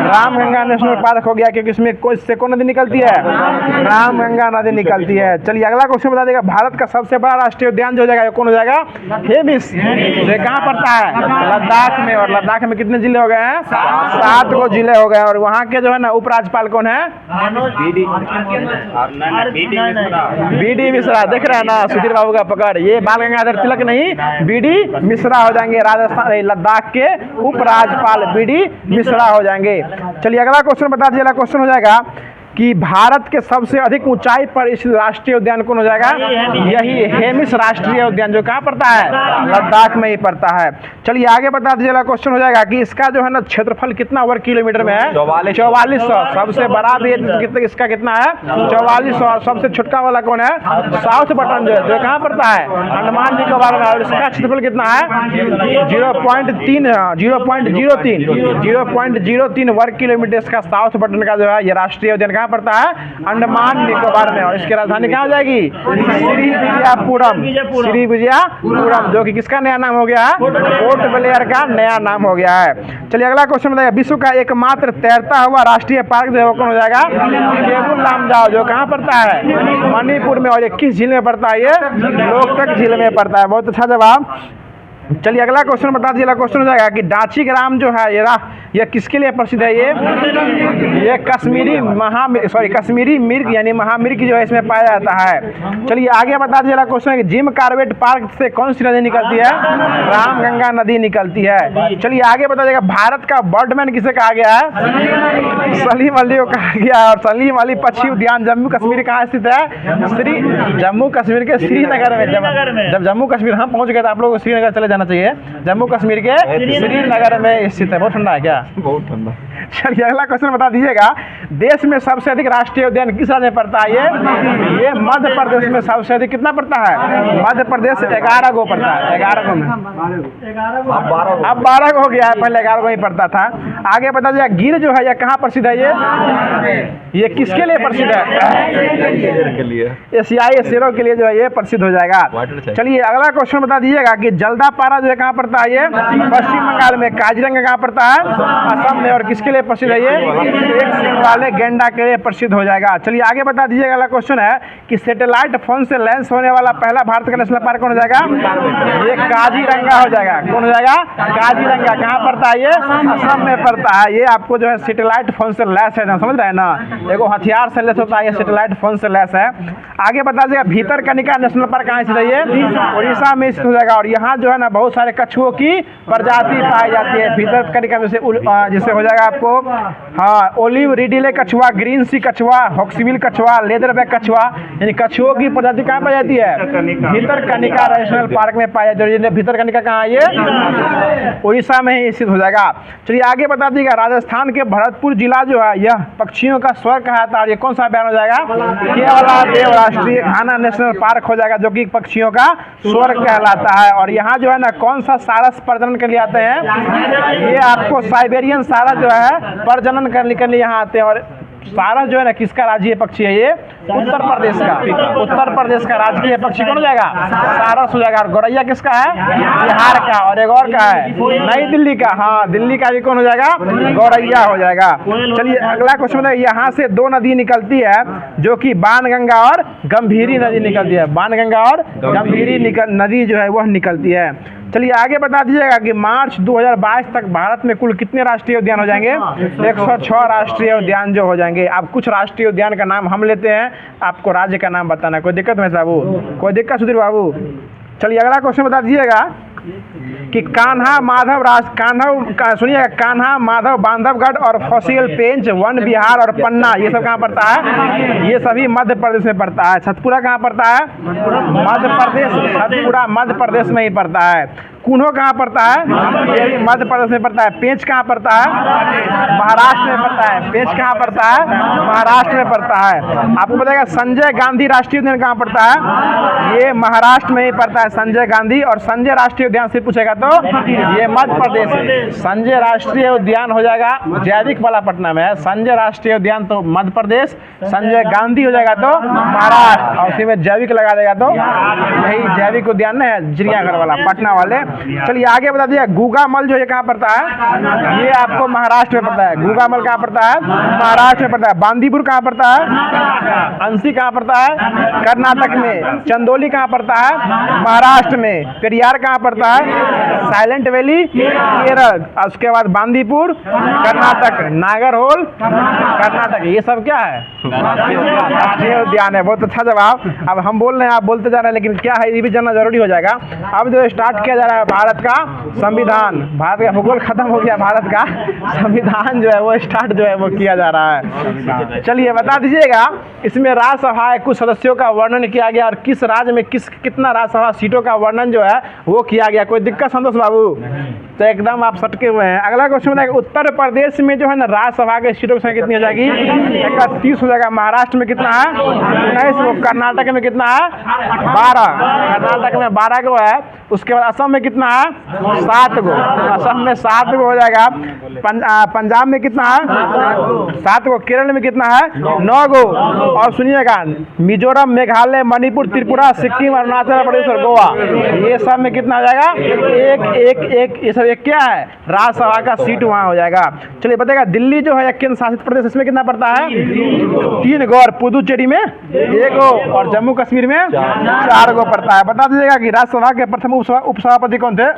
रामगंगा नेशनल पार्क हो गया, क्योंकि इसमें इससे कौन नदी निकलती है? रामगंगा नदी निकलती है। चलिए अगला क्वेश्चन बता देगा भारत का सबसे बड़ा राष्ट्रीय उद्यान जो हो जाएगा कौन हो जाएगा? हेमिस। ये कहाँ पड़ता है? लद्दाख में। और लद्दाख में कितने जिले हो गए हैं? 7 गो जिले हो गए। और वहाँ के जो है ना उपराज्यपाल कौन है? बीडी मिश्रा। देख रहे हैं ना सुधीर बाबू का पकड़। ये बाल गंगाधर तिलक नहीं, बीडी मिश्रा हो जाएंगे। राजस्थान लद्दाख के उपराज्यपाल बीडी मिश्रा हो जाएंगे। चलिए अगला क्वेश्चन बता दीजिए। अगला क्वेश्चन हो जाएगा कि भारत के सबसे अधिक ऊंचाई पर इस राष्ट्रीय उद्यान कौन हो जाएगा? यही हेमिस राष्ट्रीय उद्यान, जो कहाँ पड़ता है? लद्दाख में ही पड़ता है। चलिए आगे बता दीजिएगा। क्वेश्चन हो जाएगा कि इसका जो है ना क्षेत्रफल कितना वर्ग किलोमीटर में है? 4400। सबसे बड़ा भी इसका कितना है? 4400। सबसे छोटका वाला कौन है? साउथ बटन जो कहाँ पड़ता है? अंडमान निकोबार में। और इसका क्षेत्रफल कितना है? 0.03 वर्ग किलोमीटर इसका साउथ बटन का जो है ये राष्ट्रीय उद्यान पड़ता है अंडमान निकोबार में। और इसकी राजधानी कहाँ हो जाएगी? श्रीविजयपुरम। श्रीविजयपुरम, जो कि किसका नया नाम हो गया है? पोर्ट ब्लेयर का नया नाम हो गया है। चलिए अगला क्वेश्चन बताइए। विश्व का एकमात्र तैरता हुआ राष्ट्रीय पार्क जो है वो कौन हो जाएगा? केबुल लामजाओ, जो कहाँ पड़ता है? मणिपुर में। और ये किस झील में पड़ता है? ये लोकटक झील में पड़ता है। बहुत अच्छा जवाब। चलिए अगला क्वेश्चन बता दीजिए। अगला क्वेश्चन हो जाएगा कि डाची ग्राम जो है ये किसके लिए प्रसिद्ध है? ये कश्मीरी मिर्ग यानी महामिर्ग जो है इसमें पाया जाता है। चलिए आगे बता दीजिए। अगला क्वेश्चन है कि जिम कॉर्बेट पार्क से कौन सी नदी निकलती है? रामगंगा नदी निकलती है। चलिए आगे बता दीजिएगा भारत का बर्डमैन किसे कहा गया है? सलीम अली को कहा गया है। और सलीम अली पक्षी उद्यान जम्मू कश्मीर कहाँ स्थित है? जम्मू कश्मीर के श्रीनगर में। जब जम्मू कश्मीर हम पहुंच गए तो आप लोग को श्रीनगर चले जाना चाहिए। जम्मू कश्मीर के श्रीनगर में स्थित है। बहुत ठंडा है क्या? बहुत ठंडा। चलिए अगला क्वेश्चन बता दीजिएगा। देश में सबसे अधिक राष्ट्रीय उद्यान किस राज्य में पड़ता है? ये मध्य प्रदेश में सबसे अधिक कितना पड़ता है? मध्य प्रदेश 11 गो पड़ता है। 11 गो में अब 12 गो हो गया है। पहले 11 गो ही पड़ता था। आगे बता दीजिएगा गिर जो है यह कहाँ प्रसिद्ध है? ये किसके लिए प्रसिद्ध है? एशियाई शेरों के लिए जो है ये प्रसिद्ध हो जाएगा। चलिए अगला क्वेश्चन बता दीजिएगा कि जल्दापारा जो है कहाँ पड़ता है? ये पश्चिम बंगाल में। काजीरंगा कहाँ पड़ता है? असम में। और किसके लिए प्रसिद्ध है? ये एक सींग वाले गैंडा के लिए प्रसिद्ध हो जाएगा। चलिए आगे बता दीजिएगा। अगला क्वेश्चन है कि सैटेलाइट फोन से लैंस होने वाला पहला भारत का नेशनल पार्क कौन हो जाएगा? ये काजीरंगा हो जाएगा। कौन हो जाएगा? काजीरंगा। कहाँ पड़ता है? ये असम में पड़ता है। ये आपको जो है सैटेलाइट फोन से लैस है, समझ रहे हैं ना? एगो हथियार से लैस होता है, ये सैटेलाइट फोन से लैस है। आगे बता दीजिएगा भीतरकनिका नेशनल पार्क कहाँ स्थित है? ये उड़ीसा में स्थित हो जाएगा। और यहाँ जो है ना बहुत सारे कछुओं की प्रजाति पाई जाती है। भीतरकनिका में जिससे हो जाएगा आपको ओलिव रिडिले कछुआ, ग्रीन सी कछुआ, हॉक्सविल कछुआ, लेदरबैक कछुआ, यानी कछुओं की प्रजाति कहाँ पाई जाती है? भीतरकनिका नेशनल पार्क में पाया जाती है। भीतरकनिका कहाँ है? ये उड़ीसा में ही स्थित हो जाएगा। चलिए आगे बता दीजिएगा। राजस्थान के भरतपुर जिला जो है यह पक्षियों का स्वर्ग कहलाता है। और ये कौन सा अभ्यारण्य हो जाएगा? केवलादेव राष्ट्रीय घाना नेशनल पार्क हो जाएगा, जो कि पक्षियों का स्वर्ग कहलाता है। और यहाँ जो है ना कौन सा सारस प्रजनन के लिए आते हैं? ये आपको साइबेरियन सारस जो है प्रजनन करने के लिए यहाँ आते हैं। और सारस जो है ना किसका राज्य पक्षी है? ये उत्तर प्रदेश का। उत्तर प्रदेश का राजकीय पक्षी कौन हो जाएगा? सारस हो जाएगा। और गौरैया किसका है? बिहार का। और एक और का है नई दिल्ली का। हाँ, दिल्ली का भी कौन हो जाएगा? गौरैया हो जाएगा। चलिए अगला क्वेश्चन बताइए। यहाँ से 2 नदी निकलती है, जो कि बाणगंगा और गंभीरी नदी निकलती है। बाणगंगा और गंभीरी नदी जो है वह निकलती है। चलिए आगे बता दीजिएगा कि मार्च 2022 तक भारत में कुल कितने राष्ट्रीय उद्यान हो जाएंगे? 106 राष्ट्रीय उद्यान जो हो जाएंगे। अब कुछ राष्ट्रीय उद्यान का नाम हम लेते हैं, आपको राज्य का नाम बताना। कोई दिक्कत नहीं बाबू? कोई दिक्कत सुधीर बाबू? चलिए अगला क्वेश्चन बता दीजिएगा कि कान्हा माधव बांधवगढ़ और फॉसिल पेंच वन विहार और पन्ना ये सब कहाँ पड़ता है? ये सभी मध्य प्रदेश में पड़ता है। सतपुरा कहाँ पड़ता है? मध्य प्रदेश। सतपुरा मध्य प्रदेश में ही पड़ता है। कुन्हो कहाँ पड़ता है? ये भी मध्य प्रदेश में पड़ता है। पेंच कहाँ पड़ता है? महाराष्ट्र में पड़ता है। पेंच कहाँ पड़ता है? महाराष्ट्र में पड़ता है। आपको बताएगा संजय गांधी राष्ट्रीय उद्यान कहाँ पड़ता है? ये महाराष्ट्र में ही पड़ता है संजय गांधी। और संजय राष्ट्रीय उद्यान से पूछेगा तो ये मध्य प्रदेश है। संजय राष्ट्रीय उद्यान हो जाएगा जैविक वाला पटना में है। संजय राष्ट्रीय उद्यान तो मध्य प्रदेश, संजय गांधी हो जाएगा तो महाराष्ट्र, और उसी में जैविक लगा देगा तो यही जैविक उद्यान है चिड़ियाघर वाला पटना वाले। चलिए आगे बता दिया, गूगामल जो ये कहाँ पड़ता है? ये आपको महाराष्ट्र में पड़ता है। गूगामल कहाँ पड़ता है? महाराष्ट्र में पड़ता है। बांदीपुर कहाँ पड़ता है? अंसी कहाँ पड़ता है? कर्नाटक में। चंदोली कहाँ पड़ता है? महाराष्ट्र में। पेरियार कहाँ पड़ता है? Silent valley Kerala. उसके बाद बांदीपुर कर्नाटक, नागरहोल कर्नाटक। ये सब क्या है? राष्ट्रीय उद्यान है। बहुत अच्छा जवाब। अब हम बोल रहे हैं, आप बोलते जा रहे हैं, लेकिन क्या है ये भी जानना जरूरी हो जाएगा। अब जो स्टार्ट किया जा रहा है भारत का संविधान, भारत का भूगोल खत्म हो गया, भारत का संविधान जो है वो स्टार्ट जो है वो किया जा रहा है। चलिए बता दीजिएगा, इसमें राज्यसभा के कुछ सदस्यों का वर्णन किया गया और किस राज्य में कितना राज्यसभा सीटों का वर्णन जो है वो किया गया। कोई दिक्कत संतोष बाबू? तो एकदम आप सटके हुए हैं। अगला क्वेश्चन बताएगा, उत्तर प्रदेश में जो है ना राज्यसभा के सीटों की संख्या कितनी हो जाएगी? 31 हो जाएगा। महाराष्ट्र में कितना है? 19। कर्नाटक में कितना है? 12। कर्नाटक में 12 गो है। उसके बाद असम में कितना है? 7 गो। असम में 7 गो हो जाएगा। पंजाब में कितना है? 7 गो। केरल में कितना है? 9 गो। और सुनिएगा, मिजोरम, मेघालय, मणिपुर, त्रिपुरा, सिक्किम, अरुणाचल प्रदेश और गोवा, ये सब में कितना हो जाएगा? एक। ये सब एक क्या है? राज्यसभा का सीट वहाँ हो जाएगा। चलिए बताएगा, दिल्ली जो है केंद्र शासित प्रदेश, इसमें कितना पड़ता है? 3 गो। और पुदुचेरी में 1 गो और जम्मू कश्मीर में 4 गो पड़ता है। बता दीजिएगा कि राज्यसभा के प्रथम उपसभापति कौन थे?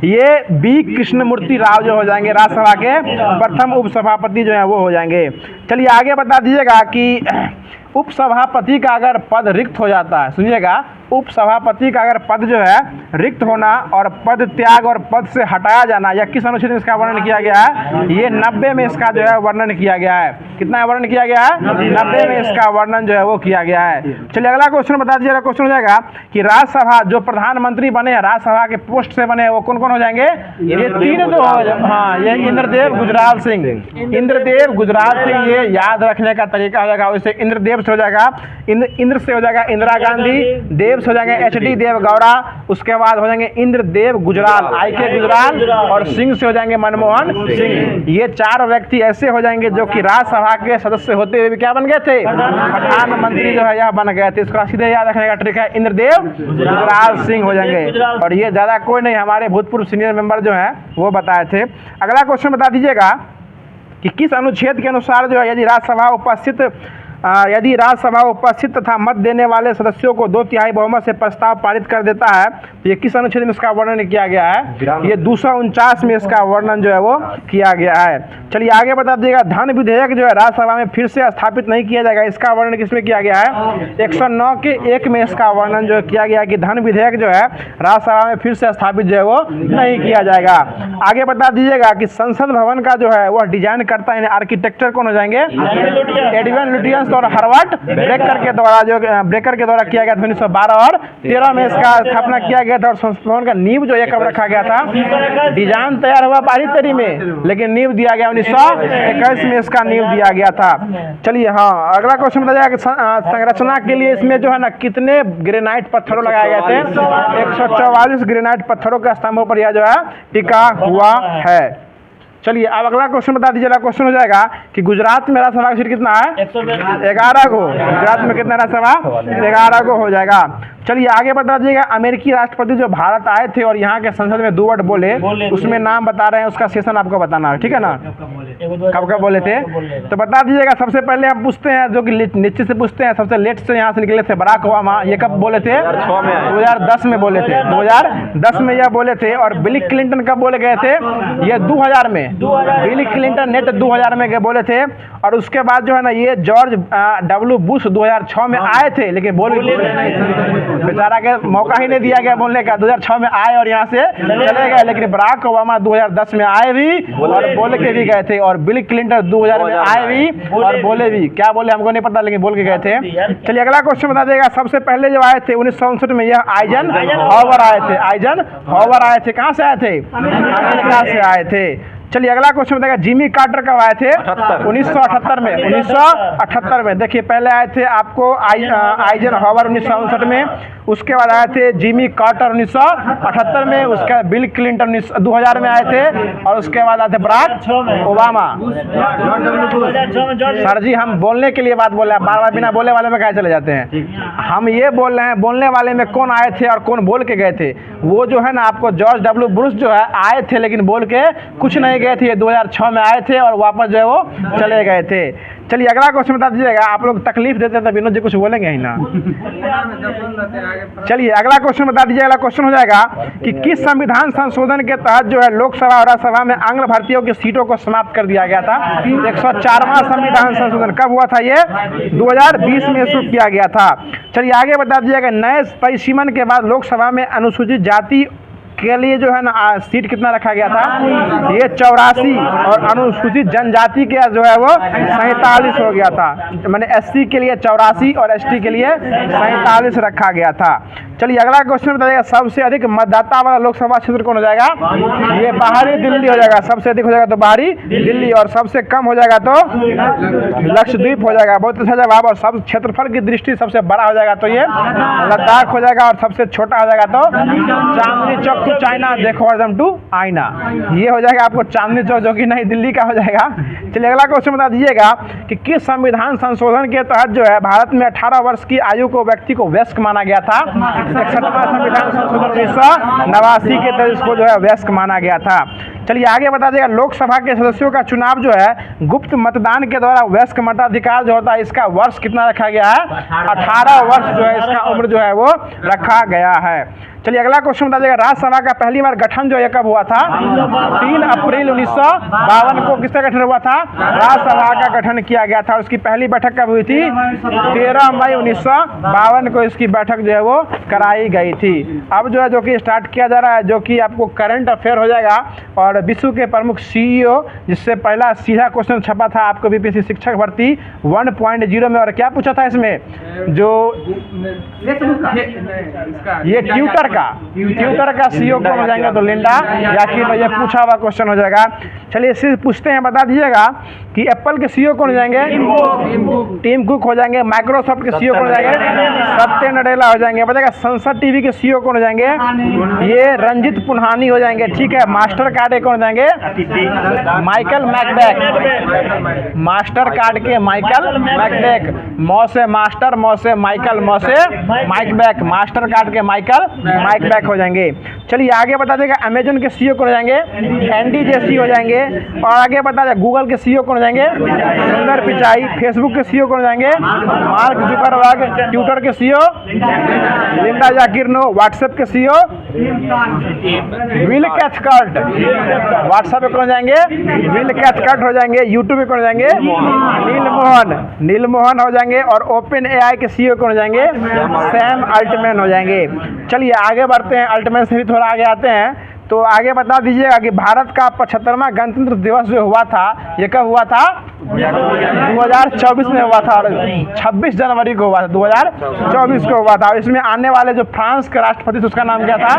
ये बी कृष्णमूर्ति राव जो हो जाएंगे राज्यसभा के प्रथम उपसभापति जो है वो हो जाएंगे। चलिए आगे बता दीजिएगा कि उपसभापति का अगर पद रिक्त हो जाता है, सुनिएगा, उपसभापति का अगर पद जो है रिक्त होना और पद त्याग और पद से हटाया जाना, या किस अनुच्छेद में इसका वर्णन किया गया है? ये 90 में इसका जो है वर्णन किया गया है। कितना वर्णन किया गया है? 90 में इसका वर्णन जो है वो किया गया है। चलिए अगला क्वेश्चन बता दीजिएगा। क्वेश्चन हो जाएगा कि राज्यसभा जो प्रधानमंत्री बने हैं, राज्यसभा के पोस्ट से बने हैं, वो कौन कौन हो जाएंगे? ये 3 तो हाँ, ये इंद्रदेव गुजराल सिंह। इंद्रदेव गुजराल सिंह, ये याद रखने का तरीका हो जाएगा। वैसे इंद्रदेव से हो जाएगा इंद्र से हो जाएगा इंदिरा गांधी, देव से हो जाएंगे HD देव गौड़ा, उसके बाद हो जाएंगे इंद्रदेव गुजराल, IK गुजराल, और सिंह से हो जाएंगे मनमोहन सिंह। ये 4 व्यक्ति ऐसे हो जाएंगे जो कि राज्यसभा के सदस्य होते हुए भी क्या बन गए थे? प्रधानमंत्री जो है यह बन गए थे। इसका सीधे याद रखने का ट्रिक है, इंद्रदेव गुजराल सिंह हो जाएंगे। और ये ज्यादा कोई नहीं, हमारे भूतपूर्व सीनियर मेंबर जो है वो बताए थे। अगला क्वेश्चन बता दीजिएगा कि किस अनुच्छेद के अनुसार जो है यदि राज्यसभा उपस्थित तथा मत देने वाले सदस्यों को 2/3 बहुमत से प्रस्ताव पारित कर देता है, तो ये किस अनुच्छेद में इसका वर्णन किया गया है? ये 249 में इसका वर्णन जो है वो किया गया है। चलिए आगे बता दीजिएगा, धन विधेयक जो है राज्यसभा में फिर से स्थापित नहीं किया जाएगा, इसका वर्णन किसमें किया गया है? 109 के 1 में इसका वर्णन जो किया गया है कि धन विधेयक जो है राज्यसभा में फिर से स्थापित जो है वो नहीं किया जाएगा। आगे बता दीजिएगा कि संसद भवन का जो है वह डिजाइन करता है, आर्किटेक्चर कौन हो जाएंगे? एडविन लुटियंस और हर्बर्ट ब्रेकर के द्वारा किया गया था। 1912 और 13 में इसका स्थापना किया गया था। और संसद भवन का नींव जो है कब रखा गया था? डिजाइन तैयार हुआ 22 में, लेकिन नींव दिया गया 1921 में इसका नींव दिया गया था। चलिए हाँ, अगला क्वेश्चन बताया कि संरचना के लिए इसमें जो है ना कितने ग्रेनाइट पत्थरों लगाए गए थे? 144 ग्रेनाइट पत्थरों के स्तंभों पर यह जो है टिका हुआ है। चलिए अब अगला क्वेश्चन बता दीजिए। क्वेश्चन हो जाएगा कि गुजरात में राज्यसभा का सीट कितना है? 11 गो। गुजरात में कितना राज्यसभा? 11 गो हो जाएगा। चलिए आगे बता दीजिएगा, अमेरिकी राष्ट्रपति जो भारत आए थे और यहाँ के संसद में 2 वर्ड बोले, उसमें नाम बता रहे हैं, उसका सेशन आपको बताना है, ठीक है ना? कब बोले थे तो बता दीजिएगा। सबसे पहले हम पूछते हैं, जो कि नीचे से पूछते हैं, सबसे लेट से यहाँ से निकले थे बराक ओबामा। ये कब बोले थे? 2010 में बोले थे। 2010 में यह बोले थे। और बिल क्लिंटन कब बोले गए थे? ये 2000 में। में, बिल क्लिंटन नेट 2000 में बोले थे। और उसके बाद जो है ना ये जॉर्ज डब्ल्यू बुश 2006 में आए थे, लेकिन बोले बेचारा के मौका ही नहीं दिया गया बोलने का। 2006 में आए और यहाँ से चले गए, लेकिन बराक ओबामा 2010 में आए भी और बोल के भी गए थे। और बिल क्लिंटन 2000 में आए भी और बोले भी, क्या बोले हमको नहीं पता, लेकिन बोल के गए थे। चलिए अगला क्वेश्चन बता देगा। सबसे पहले जो आए थे 1964 में, यह आइजन हॉवर आए थे। आइजन हॉवर आए थे, कहाँ से आए थे? अमेरिका से आए थे। चलिए अगला क्वेश्चन बताएगा, जिमी कार्टर कब आए थे? 1978 में। 1978 में। देखिए पहले आए थे आपको आइजन हॉवर 1959 में, उसके बाद आए थे जिमी कार्टर 1978 में, उसके बाद बिल क्लिंटन 2000 में आए थे, और उसके बाद आए थे बराक ओबामा। सर जी हम बोलने के लिए बात बोल रहे हैं, बार बार बिना बोलने वाले में कहाँ चले जाते हैं? हम ये बोल रहे हैं बोलने वाले में कौन आए थे और कौन बोल के गए थे। वो जो है ना आपको जॉर्ज डब्ल्यू बुश जो है आए थे, लेकिन बोल के कुछ नहीं गए थे। 2006 में आए थे और वापस जो है वो चले गए थे। चलिए अगला क्वेश्चन बता दीजिएगा। आप लोग तकलीफ देते हैं तो विनोद जी कुछ बोलेंगे ही ना। चलिए अगला क्वेश्चन बता दीजिए। अगला क्वेश्चन हो जाएगा कि किस संविधान संशोधन के तहत जो है लोकसभा और राज्यसभा में आंग्ल भारतीयों की सीटों को समाप्त कर दिया गया था? 104वां संविधान संशोधन कब हुआ था? ये 2020 में शुरू किया गया था। चलिए आगे बता दीजिएगा। नए परिसीमन के बाद लोकसभा में अनुसूचित जाति के लिए जो है ना सीट कितना रखा गया था? ये 84, और अनुसूचित जनजाति के जो है वो 47 हो गया था। मैंने एससी के लिए 84 और एसटी के लिए 47 रखा गया था। चलिए अगला क्वेश्चन बताइएगा। सबसे अधिक मतदाता वाला लोकसभा क्षेत्र कौन हो जाएगा? ये बाहरी दिल्ली हो जाएगा। सबसे अधिक हो जाएगा तो बाहरी दिल्ली, और सबसे कम हो जाएगा तो लक्षद्वीप हो जाएगा। बहुत अच्छा जवाब। और सब क्षेत्रफल की दृष्टि सबसे बड़ा हो जाएगा तो ये लद्दाख हो जाएगा, और सबसे छोटा हो जाएगा तो चांदनी चौक टू चाइना, देखो एकदम टू आईना, ये हो जाएगा आपको चांदनी चौक, जो कि नई दिल्ली का हो जाएगा। चलिए अगला क्वेश्चन बता दीजिएगा कि किस संविधान संशोधन के तहत जो है भारत में 18 वर्ष की आयु को व्यक्ति को वयस्क माना गया था? 61वां संविधान संशोधन 1989 के तहत इसको जो है वयस्क माना गया था। चलिए आगे बता देगा। लोकसभा के सदस्यों का चुनाव जो है गुप्त मतदान के द्वारा वयस्क मताधिकार जो होता है, इसका वर्ष कितना रखा गया है? 18 वर्ष जो है इसका उम्र जो है वो रखा गया है। चलिए अगला क्वेश्चन बता देगा। राज्यसभा का पहली बार गठन जो है कब हुआ था? 3 अप्रैल 1952 को किसका गठन हुआ था? राज्यसभा का गठन किया गया था। और उसकी पहली बैठक कब हुई थी? 13 मई 1952 को इसकी बैठक जो है वो कराई गई थी। अब जो है जो कि स्टार्ट किया जा रहा है, जो कि आपको करंट अफेयर हो जाएगा, और विश्व के प्रमुख CEO, जिससे पहला सीधा क्वेश्चन छपा था आपको बीपीएससी शिक्षक भर्ती 1.0 में। और क्या पूछा था इसमें? जो ये ट्यूटर का CEO कौन हो जाएंगे? तो लिंडा याकीर, तो ये पूछा हुआ क्वेश्चन हो जाएगा। चलिए इसे पूछते हैं, बता दीजिएगा कि एप्पल के CEO कौन हो जाएंगे? टीम कुक हो जाएंगे। माइक्रोसॉफ्ट के CEO कौन हो जाएंगे? सत्य नडेला हो जाएंगे। बताइएगा संसद टीवी के CEO कौन हो जाएंगे? ये रंजित पुन्हानी हो जाएंगे। ठीक है। मास्टर कार्ड कौन हो जाएंगे? माइकल मैकडैक। मास्टर कार्ड के माइकल मैकडैक। मौ से मास्टर, मौ से माइकल, मौ से माइक बैक। मास्टर कार्ड के माइकल माइक बैक हो जाएंगे। चलिए आगे बता देगा। अमेजन के CEO कौन हो जाएंगे? एंडी जेसी हो जाएंगे। और आगे बता देगा गूगल के CEO कौन हो जाएंगे? सुंदर पिचाई। फेसबुक के CEO कौन हो जाएंगे? Mark Zuckerberg. ट्विटर के CEO लिंडा याकीर। व्हाट्सएप के CEO विल कैथकार्ट। व्हाट्सएप पे कौन हो जाएंगे? विल कैथकार्ट हो जाएंगे। यूट्यूब पे कौन हो जाएंगे? नील मोहन हो जाएंगे। और ओपन AI के CEO कौन हो जाएंगे? सैम अल्टमैन हो जाएंगे। चलिए आगे बढ़ते हैं। अल्टमैन से भी थोड़ा आगे आते हैं। तो आगे बता दीजिएगा कि भारत का 75वां गणतंत्र दिवस जो हुआ था, ये कब हुआ था? 2024 में हुआ था। और 26 जनवरी को हुआ था, 2024 को हुआ था। और इसमें आने वाले जो फ्रांस के राष्ट्रपति थे उसका नाम क्या था?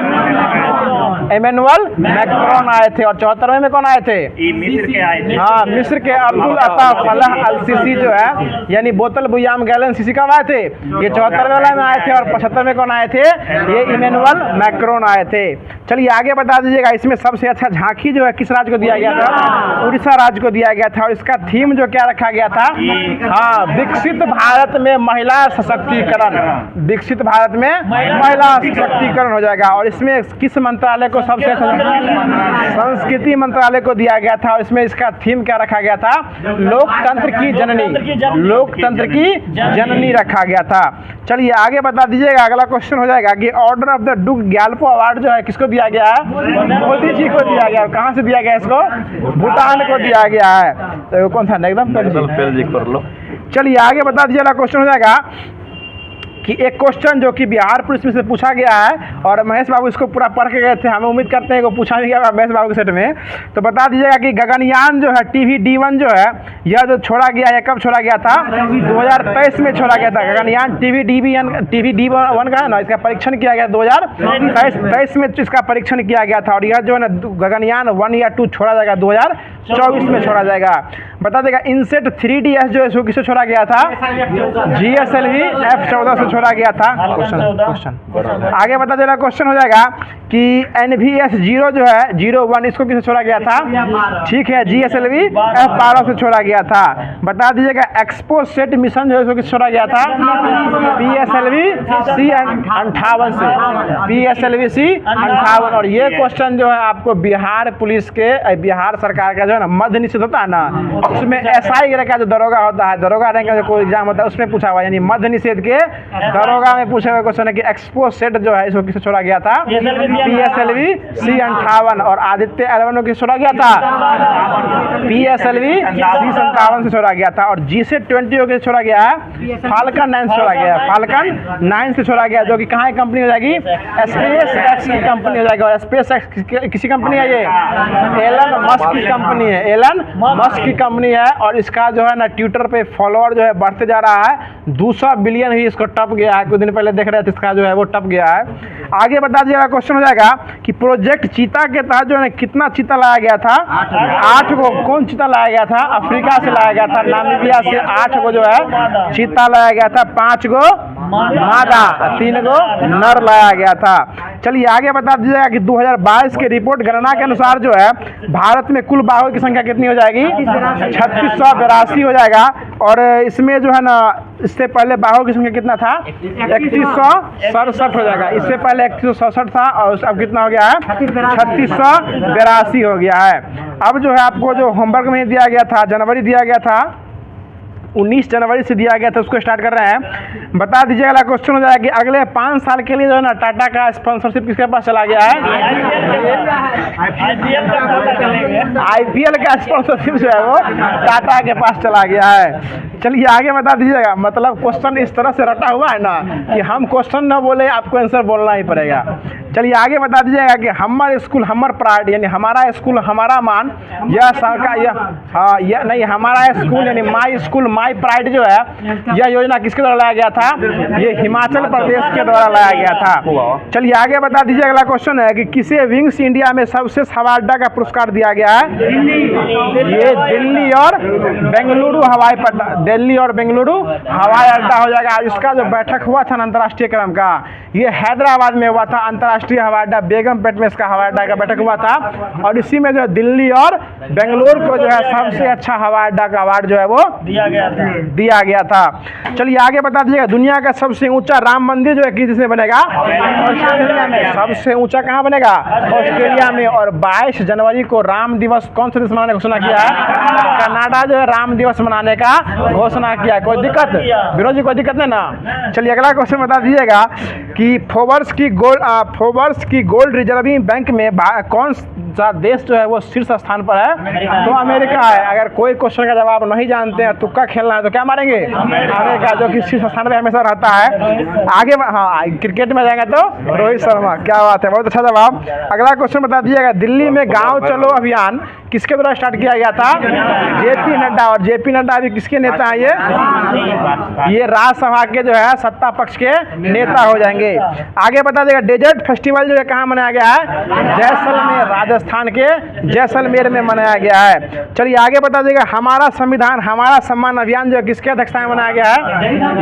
इमैनुअल मैक्रोन आए थे। और 74वें में कौन आए थे? मिस्र के आए थे। हाँ, मिस्र के अब्दुल अता फलाह अल सीसी जो है, यानी बोतल बुयाम गैलन सीसी कब आए थे? ये 74वें वाले में आए थे। और 75 में कौन आए थे? ये इमैनुअल मैक्रोन आए थे। चलिए आगे बता दीजिएगा। इसमें सबसे अच्छा झांकी जो है किस राज्य को दिया गया था? उड़ीसा राज्य को दिया गया था। और इसका थीम थीम जो क्या रखा गया था? हाँ, विकसित भारत में महिला सशक्तिकरण। विकसित भारत में महिला सशक्तिकरण हो जाएगा। और इसमें किस मंत्रालय को सबसे संस्कृति मंत्रालय को दिया गया था। और इसमें इसका थीम क्या रखा गया था? लोकतंत्र की जननी। लोकतंत्र की जननी रखा गया था। चलिए आगे बता दीजिएगा। अगला क्वेश्चन हो जाएगा कि order of the duke Gyalpo award जो है किसको दिया गया है? मोदी जी को दिया गया। कहाँ से दिया गया इसको? भूटान को दिया गया है। तो कौन था? एकदम पेल जी कर लो। चलिए आगे बता दीजिए। अगला क्वेश्चन हो जाएगा कि एक क्वेश्चन जो कि बिहार पुलिस में से पूछा गया है और महेश बाबू इसको पूरा पढ़ के गए थे। हमें उम्मीद करते हैं कि पूछा भी गया महेश बाबू के सेट में। तो बता दीजिएगा कि गगनयान जो है TVD-1 जो है यह जो छोड़ा गया है कब छोड़ा गया था? 2023 में छोड़ा गया था। गगनयान TVD-1 का है ना, इसका परीक्षण किया गया 2023 में इसका परीक्षण किया गया था। और यह जो है ना गगनयान 1 या 2 छोड़ा जाएगा 2024 में छोड़ा जाएगा। बता देगा इनसेट 3DS जो है इसको किससे छोड़ा गया था? GSLV F14 से छोड़ा गया था। क्वेश्चन आगे बता देना। क्वेश्चन हो जाएगा कि NVS 0 जो है 01 इसको किससे छोड़ा गया था? ठीक है, GSLV F12 से छोड़ा गया था। बता दीजिएगा एक्सपो सेट मिशन जो है इसको किससे छोड़ा गया था? PSLV C58 से। PSLV C58। और ये क्वेश्चन जो है आपको बिहार पुलिस के बिहार सरकार का जो है ना मध्य निषेध होता है ना, उसमें SI का जो दरोगा होता है, दरोगा रैंक का जो कोई एग्जाम होता है उसमें पूछा हुआ। यानी मध्य निषेध के दरोगा में पूछे हुए क्वेश्चन है कि एक्सपो सेट जो है इसको किससे छोड़ा गया था? PSLV C58। और आदित्य L1 को किससे छोड़ा गया था? PSLV C57 से छोड़ा गया था। और GSET-20 को किससे छोड़ा गया है? फाल्कन 9 से छोड़ा गया है। फाल्कन 9 से छोड़ा गया, जो कि कहाँ की कंपनी हो जाएगी? SpaceX की कंपनी हो जाएगी। और SpaceX किसी कंपनी है? ये एलन मस्क की कंपनी है। एलन मस्क की कंपनी है। और इसका जो है ना ट्विटर पे फॉलोअर जो है बढ़ते जा रहा है। 200 बिलियन ही इसको टप गया है। कुछ दिन पहले देख रहे थे, इसका जो है वो टप गया है। आगे बता दीजिएगा। क्वेश्चन हो जाएगा कि प्रोजेक्ट चीता के तहत जो है कितना चीता लाया गया था? 8 को। कौन चीता लाया गया था? अफ्रीका से लाया गया था। नामीबिया से 8 को जो है चीता लाया गया था। 5 को मादा, 3 को नर लाया गया था। चलिए आगे बता दीजिएगा कि 2022 के रिपोर्ट गणना के अनुसार जो है भारत में कुल बाघों की संख्या कितनी हो जाएगी? 3682 हो जाएगा। और इसमें जो है ना इससे पहले बाघों की संख्या कितना था? 3167 हो जाएगा। इससे पहले 3167 था और अब कितना हो गया है? 3682 हो गया है। अब जो है आपको जो होमवर्क में दिया गया था, जनवरी दिया गया था, 19 जनवरी से दिया गया था, उसको स्टार्ट कर रहे हैं। बता दीजिए अगला क्वेश्चन हो जाएगा कि अगले 5 साल के लिए जो है ना टाटा का स्पॉन्सरशिप किसके पास चला गया है? IPL का स्पॉन्सरशिप जो है वो टाटा के पास चला गया है। चलिए आगे बता दीजिएगा। मतलब क्वेश्चन इस तरह से रटा हुआ है ना कि हम क्वेश्चन ना बोले आपको आंसर बोलना ही पड़ेगा। चलिए आगे बता दीजिएगा कि हमारे स्कूल हमर प्राइड, यानी हमारा स्कूल हमारा मान, यह सरकार यह नहीं हमारा स्कूल यानी माई स्कूल माई प्राइड जो है यह योजना किसके द्वारा लाया गया था? ये हिमाचल प्रदेश के द्वारा लाया गया था। चलिए आगे बता दीजिए। अगला क्वेश्चन है कि किसे विंग्स इंडिया में सबसे हवाई अड्डा का पुरस्कार दिया गया है? ये दिल्ली और बेंगलुरु हवाई पट्टा, दिल्ली और बेंगलुरु हवाई अड्डा हो जाएगा। इसका जो बैठक हुआ था अंतर्राष्ट्रीय क्रम का, ये हैदराबाद में हुआ था। अंतर्राष्ट्रीय हवाई अड्डा बेगमपेट में इसका हवाई अड्डा का बैठक हुआ था। और इसी में जो दिल्ली और बेंगलुरु को जो है सबसे अच्छा हवाई अड्डा का अवार्ड जो है वो दिया गया था। चलिए आगे बता दीजिएगा। दुनिया का सबसे ऊंचा राम मंदिर जो है किस देश में बनेगा? ऑस्ट्रेलिया में। सबसे ऊंचा कहाँ बनेगा? ऑस्ट्रेलिया में। और 22 जनवरी को राम दिवस कौन से देश मनाने की घोषणा किया है? कनाडा जो है राम दिवस मनाने का घोषणा किया है। कोई दिक्कत विनोद जी? कोई दिक्कत नहीं ना। चलिए अगला क्वेश्चन बता दीजिएगा कि फोर्ब्स की गोल्ड रिजर्विंग बैंक में कौन सा देश जो है वो शीर्ष स्थान पर है? तो अमेरिका है। अगर कोई क्वेश्चन का जवाब नहीं जानते हैं, तुक्का खेलना है, तो क्या मारेंगे? अमेरिका, जो कि शीर्ष स्थान पर हमेशा रहता है। आगे क्रिकेट में जाएंगे तो रोहित शर्मा। क्या बात है, बहुत अच्छा जवाब। अगला क्वेश्चन बता दीजिएगा। दिल्ली में गाँव चलो अभियान किसके द्वारा स्टार्ट किया गया था? JP नड्डा। और JP नड्डा अभी किसके नेता हैं? ये राज्यसभा के जो है सत्ता पक्ष के नेता हो जाएंगे। आगे बता देगा। डेजर्ट फेस्टिवल जो है कहाँ मनाया गया है? जैसलमेर, राजस्थान के जैसलमेर में मनाया गया है। चलिए आगे बता देगा। हमारा संविधान हमारा सम्मान अभियान जो है किसके अध्यक्षता में मनाया गया है?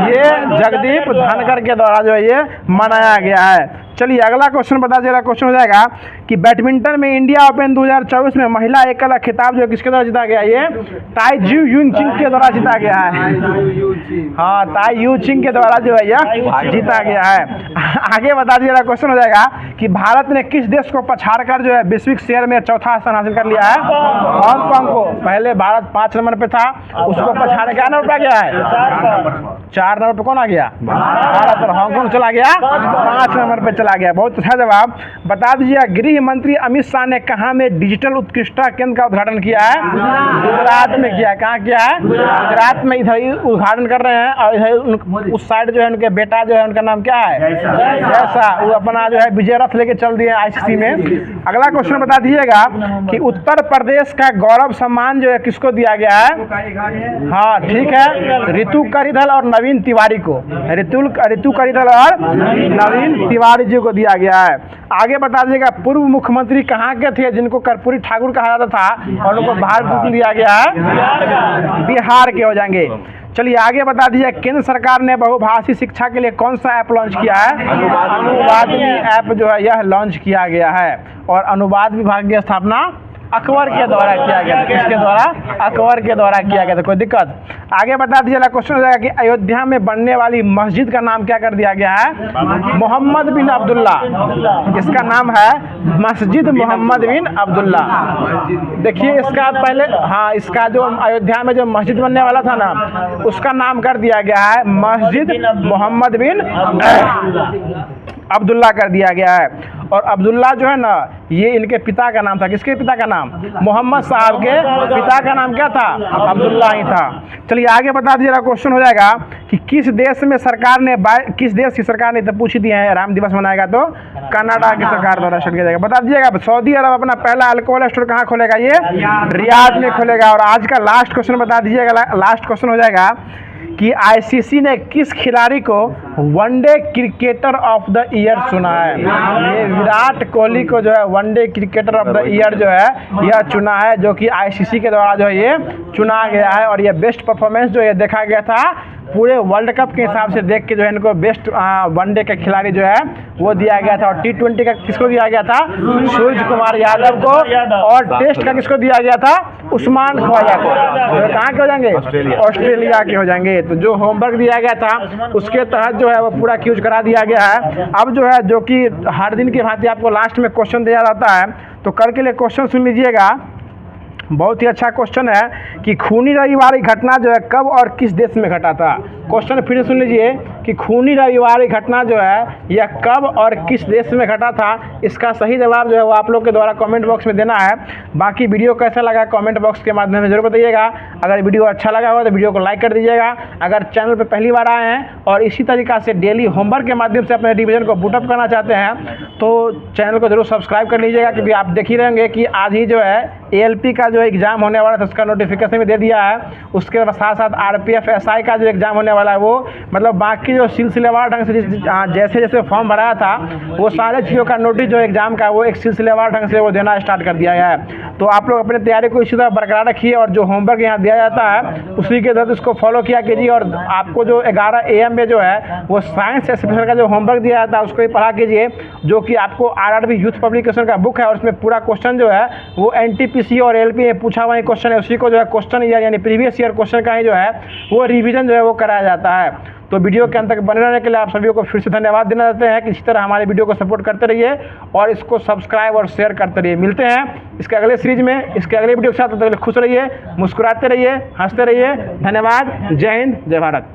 ये जगदीप धनखड़ के द्वारा जो है ये मनाया गया है। चलिए अगला क्वेश्चन बता दीजिएगा। क्वेश्चन हो जाएगा कि बैडमिंटन में इंडिया ओपन 2024 में महिला एकल खिताब जो किसके द्वारा जीता गया? ये ताई जू यून चिंग के द्वारा जीता गया है। हाँ, ताई यू चिंग के द्वारा जो है यह जीता गया है। आगे बता दीजिएगा। क्वेश्चन हो जाएगा कि भारत ने किस देश को पछाड़कर जो है वैश्विक शेयर में चौथा स्थान हासिल कर लिया है? हांगकांग को। पहले भारत 5 नंबर पे था, उसको पछाड़ क्या नंबर पे गया है? 4 नंबर पे कौन आ गया? भारत। और हांगकांग चला गया 5 नंबर पे चला गया। बहुत अच्छा जवाब। बता दीजिए गृह मंत्री अमित शाह ने कहाँ में डिजिटल उत्कृष्टता केंद्र का उद्घाटन किया है? गुजरात में किया है। कहाँ किया है? गुजरात में। इधर उद्घाटन कर रहे हैं और इधर उस साइड जो है उनके बेटा जो है उनका नाम क्या है? जैसा। वो अपना जो है विजय रथ लेके चल दिए ICC में। अगला क्वेश्चन बता दीजिएगा कि उत्तर प्रदेश का गौरव सम्मान जो है किसको दिया गया है? हाँ ठीक है, रितु करिधल और नवीन तिवारी को। रितु करिधल और नवीन तिवारी जी को दिया गया है। आगे बता दीजिएगा पूर्व मुख्यमंत्री कहाँ के थे जिनको कर्पूरी ठाकुर कहा जाता था और उनको भारत रत्न दिया गया है? बिहार के हो जाएंगे। चलिए आगे बता दीजिए केंद्र सरकार ने बहुभाषी शिक्षा के लिए कौन सा ऐप लॉन्च किया है? अनुवादनी ऐप जो है यह लॉन्च किया गया है। और अनुवाद विभाग की स्थापना अकबर के द्वारा किया गया था। किसके द्वारा? अकबर के द्वारा किया गया था। कोई दिक्कत? आगे बता दीजिए। क्वेश्चन हो जाएगा कि अयोध्या में बनने वाली मस्जिद का नाम क्या कर दिया गया है? मोहम्मद बिन अब्दुल्ला। इसका नाम है मस्जिद मोहम्मद बिन अब्दुल्ला। देखिए इसका पहले, हाँ, इसका जो अयोध्या में जो मस्जिद बनने वाला था ना उसका नाम कर दिया गया है मस्जिद मोहम्मद बिन अब्दुल्ला कर दिया गया है। और अब्दुल्ला जो है ना ये इनके पिता का नाम था। किसके पिता का नाम? मोहम्मद साहब के पिता का नाम क्या था? अब्दुल्ला ही था। चलिए आगे बता दीजिएगा। क्वेश्चन हो जाएगा कि किस देश में सरकार ने किस देश की सरकार ने तो पूछ दिए हैं राम दिवस मनाएगा तो कनाडा की सरकार द्वारा शुरू किया जाएगा। बता दीजिएगा सऊदी अरब अपना पहला अल्कोहल स्टोर कहाँ खोलेगा? ये रियाद में खोलेगा। और आज का लास्ट क्वेश्चन बता दीजिएगा। लास्ट क्वेश्चन हो जाएगा कि ICC ने किस खिलाड़ी को one day cricketer of the year चुना है? ये विराट कोहली को जो है one day cricketer of the year जो है यह चुना है, जो कि ICC के द्वारा जो है ये चुना गया है। और ये बेस्ट परफॉर्मेंस जो ये देखा गया था पूरे वर्ल्ड कप के हिसाब से देख के जो है इनको बेस्ट वनडे का खिलाड़ी जो है वो दिया गया था। और T20 का किसको दिया गया था? सूर्य कुमार यादव को। और टेस्ट का किसको दिया गया था? उस्मान ख्वाजा को। तो कहाँ के हो जाएंगे? ऑस्ट्रेलिया के हो जाएंगे। तो जो होमवर्क दिया गया था उसके तहत जो है वो पूरा क्यूज करा दिया गया है। अब जो है जो कि हर दिन की भांति आपको लास्ट में क्वेश्चन दिया जाता है, तो कल के लिए क्वेश्चन सुन लीजिएगा। बहुत ही अच्छा क्वेश्चन है कि खूनी रविवारी घटना जो है कब और किस देश में घटा था? क्वेश्चन फिर सुन लीजिए कि खूनी रविवारी घटना जो है यह कब और किस देश में घटा था? इसका सही जवाब जो है वो आप लोग के द्वारा कमेंट बॉक्स में देना है। बाकी वीडियो कैसा लगा कमेंट बॉक्स के माध्यम से जरूर बताइएगा। अगर वीडियो अच्छा लगा हो तो वीडियो को लाइक कर दीजिएगा। अगर चैनल पर पहली बार आए हैं और इसी तरीक़ा से डेली होमवर्क के माध्यम से अपने रिवीजन को बूटअप करना चाहते हैं तो चैनल को जरूर सब्सक्राइब कर लीजिएगा, क्योंकि आप देख ही रहेंगे कि आज ही जो है ALP का जो एग्ज़ाम होने वाला था उसका नोटिफिकेशन भी दे दिया है। उसके साथ साथ RPF SI का जो एग्ज़ाम होने वाला है वो मतलब बाकी जो सिलसिलेवार ढंग से जैसे जैसे फॉर्म भराया था वो सारे चीज़ों का नोटिस जो एग्ज़ाम का वो एक सिलसिलेवार ढंग से वो देना स्टार्ट कर दिया गया है। तो आप लोग अपने तैयारी को इसी तरह बरकरार रखिए और जो होमवर्क यहाँ दिया जाता है उसी के तहत उसको फॉलो किया कीजिए। और आपको जो 11 AM में जो है वो साइंस स्पेशल का जो होमवर्क दिया जाता है उसको भी पढ़ा कीजिए, जो कि आपको RRB यूथ पब्लिकेशन का बुक है और उसमें पूरा क्वेश्चन जो है वो NTPC और LP में पूछा हुआ क्वेश्चन है, उसी को जो है क्वेश्चन ईयर यानी प्रीवियस ईयर क्वेश्चन का ही जो है वो रिवीजन जो है वो कराया जाता है। तो वीडियो के अंत तक बने रहने के लिए आप सभी को फिर से धन्यवाद देना चाहते हैं कि इसी तरह हमारे वीडियो को सपोर्ट करते रहिए और इसको सब्सक्राइब और शेयर करते रहिए। मिलते हैं इसके अगले सीरीज में, इसके अगले वीडियो के साथ। तब तक खुश रहिए, मुस्कुराते रहिए, हंसते रहिए। धन्यवाद। जय हिंद, जय भारत।